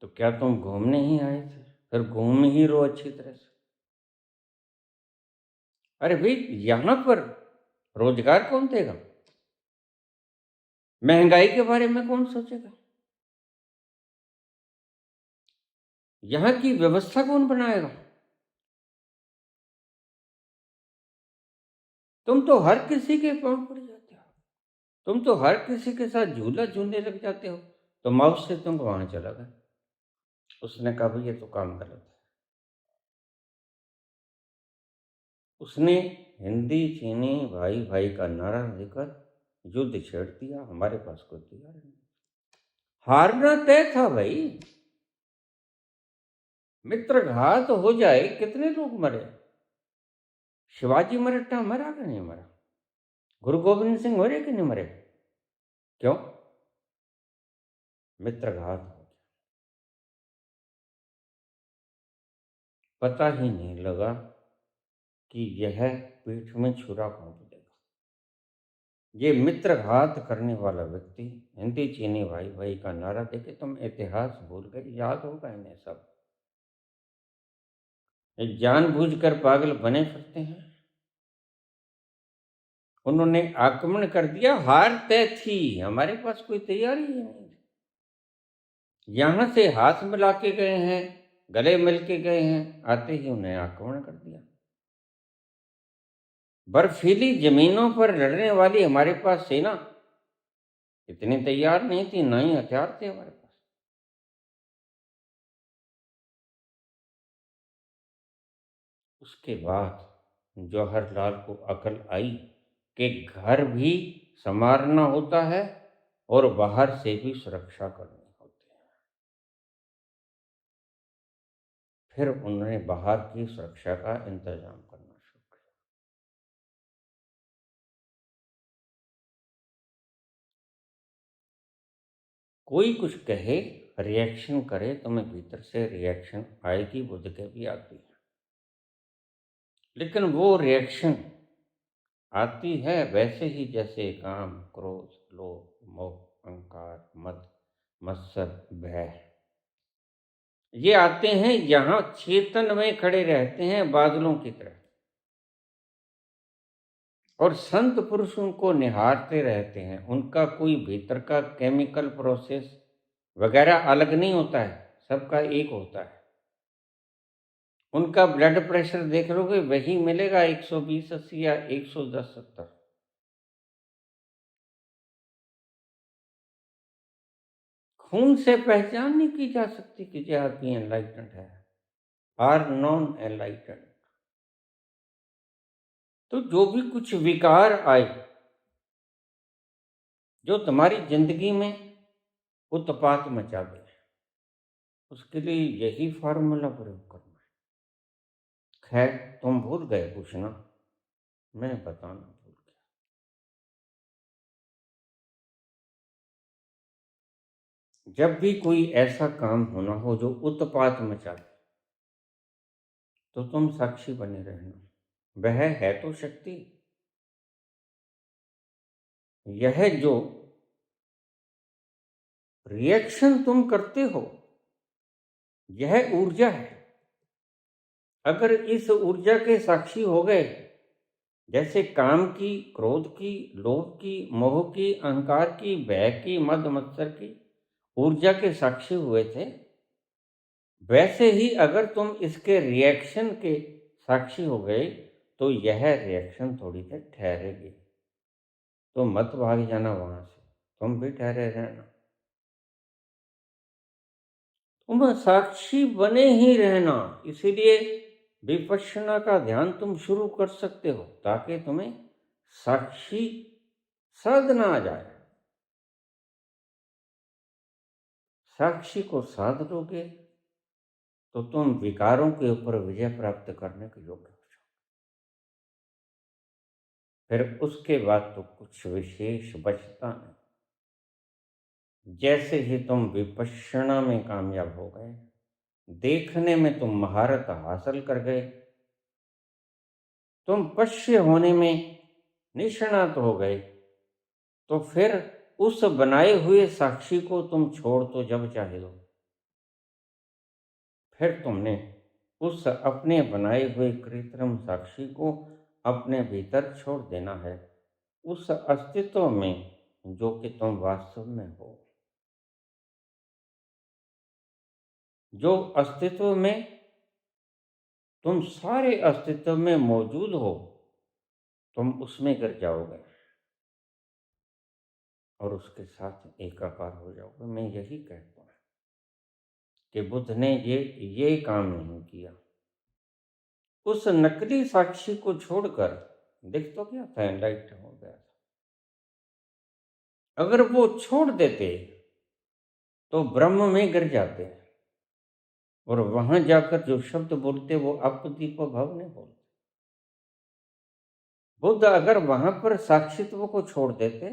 तो क्या तुम घूमने ही आए थे? फिर घूम ही लो अच्छी तरह से। अरे भाई यहां पर रोजगार कौन देगा? महंगाई के बारे में कौन सोचेगा? यहाँ की व्यवस्था कौन बनाएगा? तुम तो हर किसी के पांव पड़ जाते हो, तुम तो हर किसी के साथ झूला झूलने लग जाते हो। तो माउस से तुम वहां चला गए। उसने कहा भाई ये तो काम गलत है। उसने हिंदी चीनी भाई भाई का नारा देकर युद्ध छेड़ दिया। हमारे पास कोई तैयार नहीं, हारना तय था भाई। मित्रघात हो जाए, कितने लोग मरे? शिवाजी मरट्टा मरा कि नहीं मरा? गुरु गोविंद सिंह मरे कि नहीं मरे? क्यों? मित्रघात हो गया। पता ही नहीं लगा कि यह पीठ में छुरा कौन देगा। ये मित्रघात करने वाला व्यक्ति हिंदी चीनी भाई भाई का नारा देके तुम इतिहास भूल गए, याद होगा इन्हें सब। ये जानबूझकर पागल बने फिरते हैं। उन्होंने आक्रमण कर दिया, हार तय थी, हमारे पास कोई तैयारी ही नहीं। यहां से हाथ मिला के गए हैं, गले मिल के गए हैं, आते ही उन्हें आक्रमण कर दिया। बर्फीली जमीनों पर लड़ने वाली हमारे पास सेना इतनी तैयार नहीं थी, ना ही हथियार थे हमारे पास। उसके बाद जवाहरलाल को अकल आई कि घर भी संवारना होता है और बाहर से भी सुरक्षा करनी होती है। फिर उन्होंने बाहर की सुरक्षा का इंतजाम करना शुरू किया। कोई कुछ कहे, रिएक्शन करे, तो मैं भीतर से रिएक्शन आएगी, बुद्ध के भी आती है, लेकिन वो रिएक्शन आती है वैसे ही जैसे काम, क्रोध, लोभ, मोह, अहंकार, मद, मत्सर, भय। ये आते हैं यहां चेतन में खड़े रहते हैं बादलों की तरह, और संत पुरुष उनको निहारते रहते हैं। उनका कोई भीतर का केमिकल प्रोसेस वगैरह अलग नहीं होता है, सबका एक होता है। उनका ब्लड प्रेशर देख लोगे वही मिलेगा 120/80 या 110/70। खून से पहचान नहीं की जा सकती कि ये आदमी एनलाइटेंड है, आर नॉन एनलाइटेंड। तो जो भी कुछ विकार आए, जो तुम्हारी जिंदगी में उत्पात मचा दे, उसके लिए यही फार्मूला प्रयोग करना है। खैर, तुम भूल गए पूछना, मैं बताना भूल गया। जब भी कोई ऐसा काम होना हो जो उत्पात मचा दे, तो तुम साक्षी बने रहना। वह है तो शक्ति, यह जो रिएक्शन तुम करते हो, यह ऊर्जा है। अगर इस ऊर्जा के साक्षी हो गए, जैसे काम की, क्रोध की, लोभ की, मोह की, अहंकार की, भय की, मद मत्सर की ऊर्जा के साक्षी हुए थे, वैसे ही अगर तुम इसके रिएक्शन के साक्षी हो गए, तो यह रिएक्शन थोड़ी देर ठहरेगी। तो मत भाग जाना वहां से, तुम भी ठहरे रहना। तुम साक्षी बने ही रहना। इसीलिए विपश्यना का ध्यान तुम शुरू कर सकते हो, ताकि तुम्हें साक्षी साधना आ जाए। साक्षी को साध लोगे तो तुम विकारों के ऊपर विजय प्राप्त करने के योग्य हो जाओ। फिर उसके बाद तो कुछ विशेष बचता नहीं। जैसे ही तुम विपश्यना में कामयाब हो गए, देखने में तुम महारत हासिल कर गए, तुम पश्य होने में निष्णात हो गए, तो फिर उस बनाए हुए साक्षी को तुम छोड़ तो जब चाहे दो। फिर तुमने उस अपने बनाए हुए कृत्रिम साक्षी को अपने भीतर छोड़ देना है, उस अस्तित्व में जो कि तुम वास्तव में हो। जो अस्तित्व में तुम सारे अस्तित्व में मौजूद हो, तुम उसमें गिर जाओगे और उसके साथ एकाकार हो जाओगे। मैं यही कहता हूँ कि बुद्ध ने ये काम नहीं किया। उस नकली साक्षी को छोड़कर, देख तो क्या था, एनलाइट हो गया था। अगर वो छोड़ देते तो ब्रह्म में गिर जाते, और वहां जाकर जो शब्द बोलते वो अपदीप भव नहीं बोलते। बुद्ध अगर वहां पर साक्षित्व को छोड़ देते,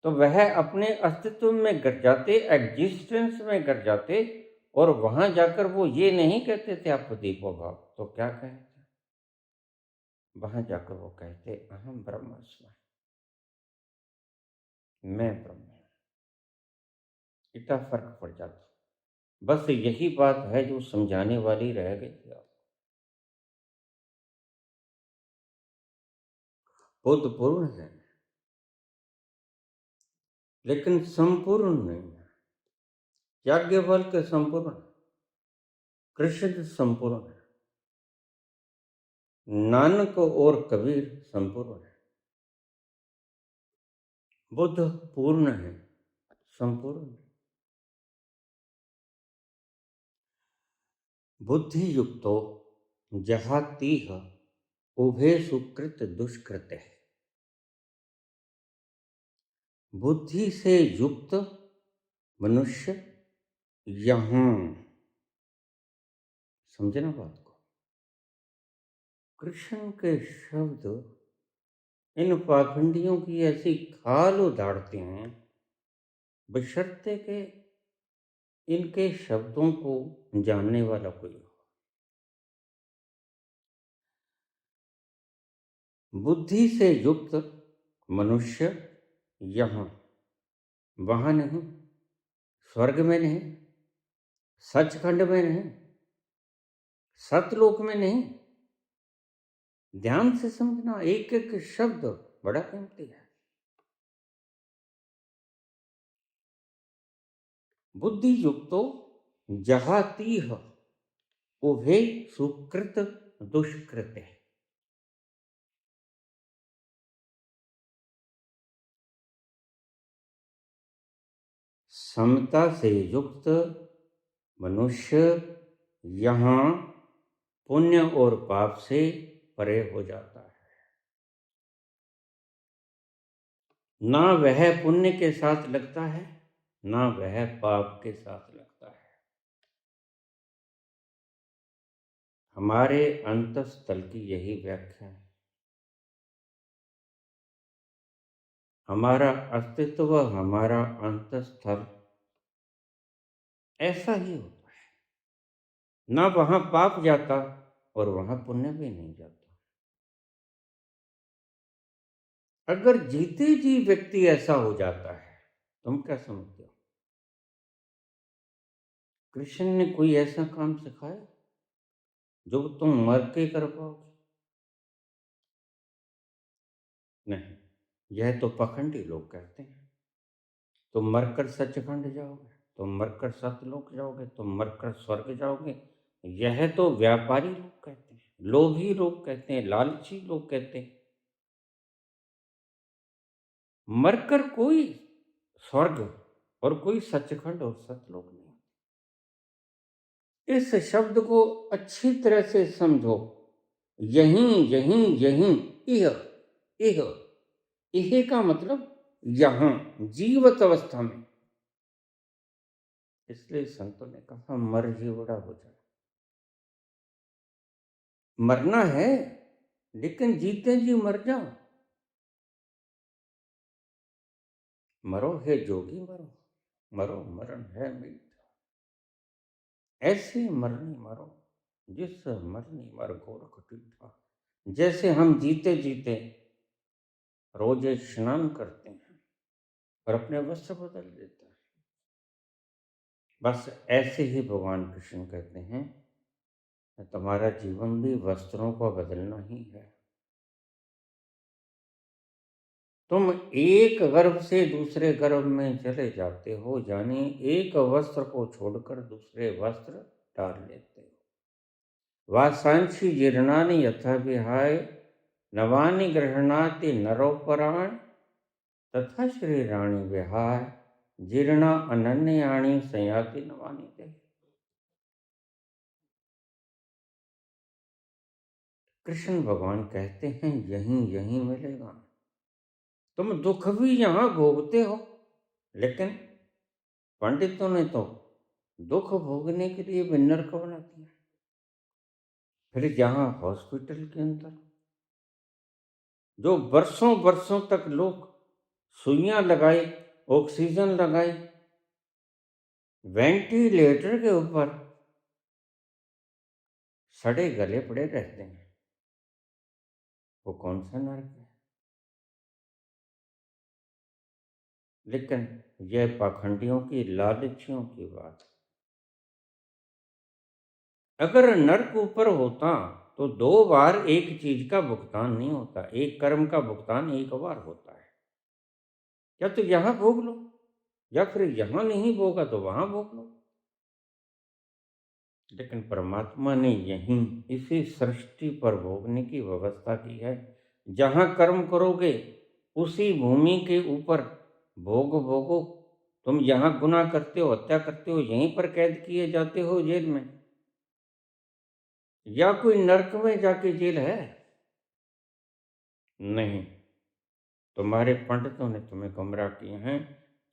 तो वह अपने अस्तित्व में गिर जाते, एग्जिस्टेंस में गिर जाते, और वहां जाकर वो ये नहीं कहते थे अपदीप भव, तो क्या कहते? वहां जाकर वो कहते अहम ब्रह्मास्मि, मैं ब्रह्म हूं। इतना फर्क पड़ जाता। बस यही बात है जो समझाने वाली रह गई थी। आप बुद्ध पूर्ण है, लेकिन संपूर्ण नहीं है। याज्ञवल्क्य संपूर्ण, कृष्ण संपूर्ण है, नानक और कबीर संपूर्ण है। बुद्ध पूर्ण है, संपूर्ण है। बुद्धि युक्तो जहातीह उभे सुकृत दुष्कृत है। बुद्धि से युक्त मनुष्य यहां, समझे ना बात को, कृष्ण के शब्द इन पाखंडियों की ऐसी खाल उधारते हैं, बशर्ते के इनके शब्दों को जानने वाला कोई हो। बुद्धि से युक्त मनुष्य यहाँ, वहां नहीं, स्वर्ग में नहीं, सचखंड में नहीं, सतलोक में नहीं। ध्यान से समझना, एक एक शब्द बड़ा कीमती है। बुद्धि युक्तो जहातीह उभे सुकृत दुष्कृत है। समता से युक्त मनुष्य यहाँ पुण्य और पाप से परे हो जाता है। ना वह पुण्य के साथ लगता है, ना वह पाप के साथ लगता है। हमारे अंतःस्थल की यही व्याख्या है। हमारा अस्तित्व, हमारा अंतःस्थल ऐसा ही होता है। ना वहां पाप जाता और वहां पुण्य भी नहीं जाता। अगर जीते जी व्यक्ति ऐसा हो जाता है, तुम क्या समझते हो? कृष्ण ने कोई ऐसा काम सिखाया जो तुम मर के कर पाओगे? नहीं, यह तो पखंडी लोग कहते हैं। तुम मरकर सचखंड जाओगे, तुम मरकर सतलोक जाओगे, तुम मरकर स्वर्ग जाओगे। यह तो व्यापारी लोग कहते हैं, लोभी लोग कहते हैं, लालची लोग कहते हैं। मरकर कोई स्वर्ग और कोई सचखंड और सतलोक नहीं। इस शब्द को अच्छी तरह से समझो। यहीं यहीं यहीं, इह इह इह का मतलब यहां, जीवत अवस्था में। इसलिए संतों ने कहा मर जीवड़ा हो जाए। मरना है, लेकिन जीते जी मर जाओ। मरो हे जोगी मरो, मरो मरण है मीठ। ऐसे मरनी मरो जिस मरनी मर गोरख पीठा। जैसे हम जीते जीते रोज स्नान करते हैं और अपने वस्त्र बदल देते हैं, बस ऐसे ही भगवान कृष्ण कहते हैं तुम्हारा जीवन भी वस्त्रों को बदलना ही है। तुम एक गर्भ से दूसरे गर्भ में चले जाते हो, यानी एक वस्त्र को छोड़कर दूसरे वस्त्र डाल लेते हो। वासांशी जीर्णानि यथा विहाय, नवानि गृह्णाति नरोपराण, तथा श्री रानी विहाय, जीर्णा अनन्यानि संयाति नवानि ते। कृष्ण भगवान कहते हैं यहीं यहीं मिलेगा। तुम दुख भी यहां भोगते हो, लेकिन पंडितों ने तो दुख भोगने के लिए भी नरक बना दिया। फिर जहां हॉस्पिटल के अंदर जो वर्षों वर्षों तक लोग सुइयां लगाई, ऑक्सीजन लगाई, वेंटिलेटर के ऊपर सड़े गले पड़े रहते हैं, वो कौन सा नरक है? लेकिन यह पाखंडियों की, लालचियों की बात है। अगर नर्क ऊपर होता तो दो बार एक चीज का भुगतान नहीं होता, एक कर्म का भुगतान एक बार होता है। या तो यहां भोग लो, या फिर यहां नहीं भोगा तो वहां भोग लो। लेकिन परमात्मा ने यहीं इसी सृष्टि पर भोगने की व्यवस्था की है। जहां कर्म करोगे उसी भूमि के ऊपर भोग भोगो। तुम यहां गुनाह करते हो, हत्या करते हो, यहीं पर कैद किए जाते हो जेल में, या कोई नरक में जाके जेल है? नहीं, तुम्हारे पंडितों ने तुम्हें गुमराह किए हैं,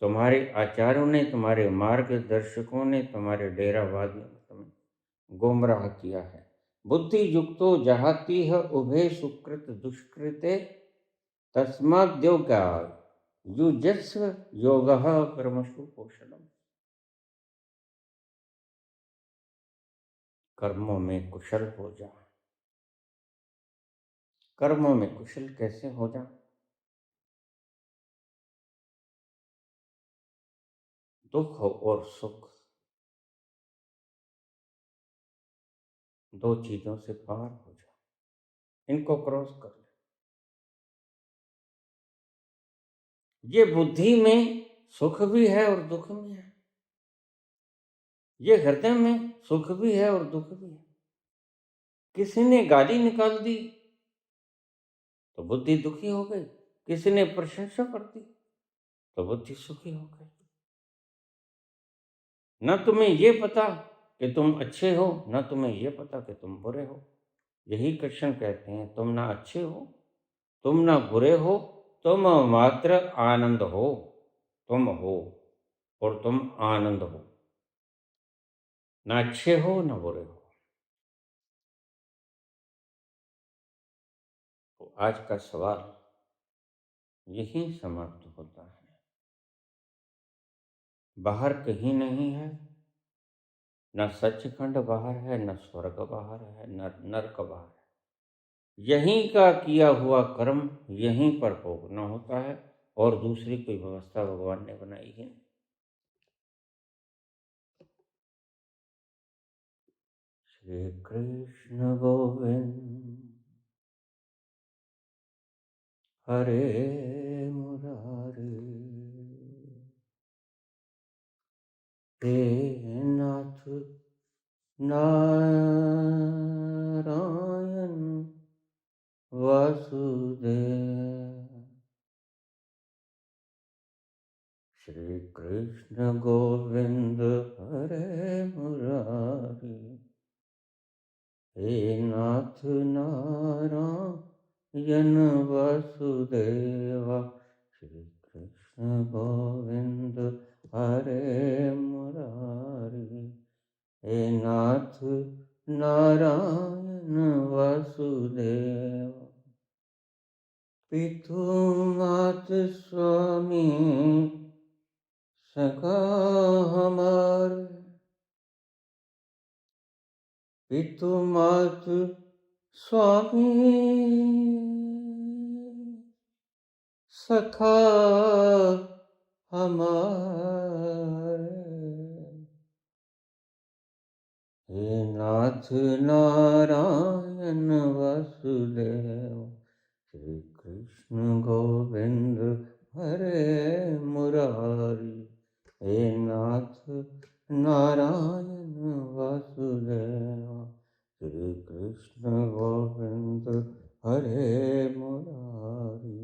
तुम्हारे आचार्यों ने, तुम्हारे मार्गदर्शकों ने, तुम्हारे डेरावादियों ने तुम्हें गुमराह किया है। बुद्धि युक्तो जहाती है उभे सुकृत दुष्कृते, तस्माद्योगा युजस्व योगः कर्मसु कौशलम। कर्मों में कुशल हो जा। कर्मों में कुशल कैसे हो जा? दुख और सुख दो चीजों से पार हो जा, इनको क्रॉस कर ले। ये बुद्धि में सुख भी है और दुख भी है, ये हृदय में सुख भी है और दुख भी है। किसी ने गाली निकाल दी तो बुद्धि दुखी हो गई, किसी ने प्रशंसा कर दी तो बुद्धि सुखी हो गई। न तुम्हें ये पता कि तुम अच्छे हो, न तुम्हें ये पता कि तुम बुरे हो। यही कृष्ण कहते हैं, तुम ना अच्छे हो, तुम ना बुरे हो, तुम मात्र आनंद हो। तुम हो और तुम आनंद हो, ना अच्छे हो ना बुरे हो। तो आज का सवाल यहीं समाप्त होता है। बाहर कहीं नहीं है, न सचखंड बाहर है, न स्वर्ग बाहर है, न नरक बाहर है। यहीं का किया हुआ कर्म यहीं पर भोगना होता है, और दूसरी कोई व्यवस्था भगवान ने बनाई है। श्री कृष्ण गोविंद हरे मुरारी, हे नाथ नारायण वासुदेव। श्री कृष्ण गोविंद हरे मुरारी, हे नाथ नारायण वासुदेवा। श्री कृष्ण गोविंद हरे मुरारी, हे नाथ नारायण वासुदेव। पितु मात स्वामी सखा हमारे, पितु मात स्वामी सखा हमारे, हे नाथ नारायण वासुदेव। श्री कृष्ण गोविंद हरे मुरारी, हे नाथ नारायण वासुदेव। श्री कृष्ण गोविंद हरे मुरारी,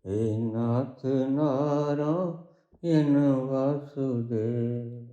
हे नाथ नारायण वासुदेव।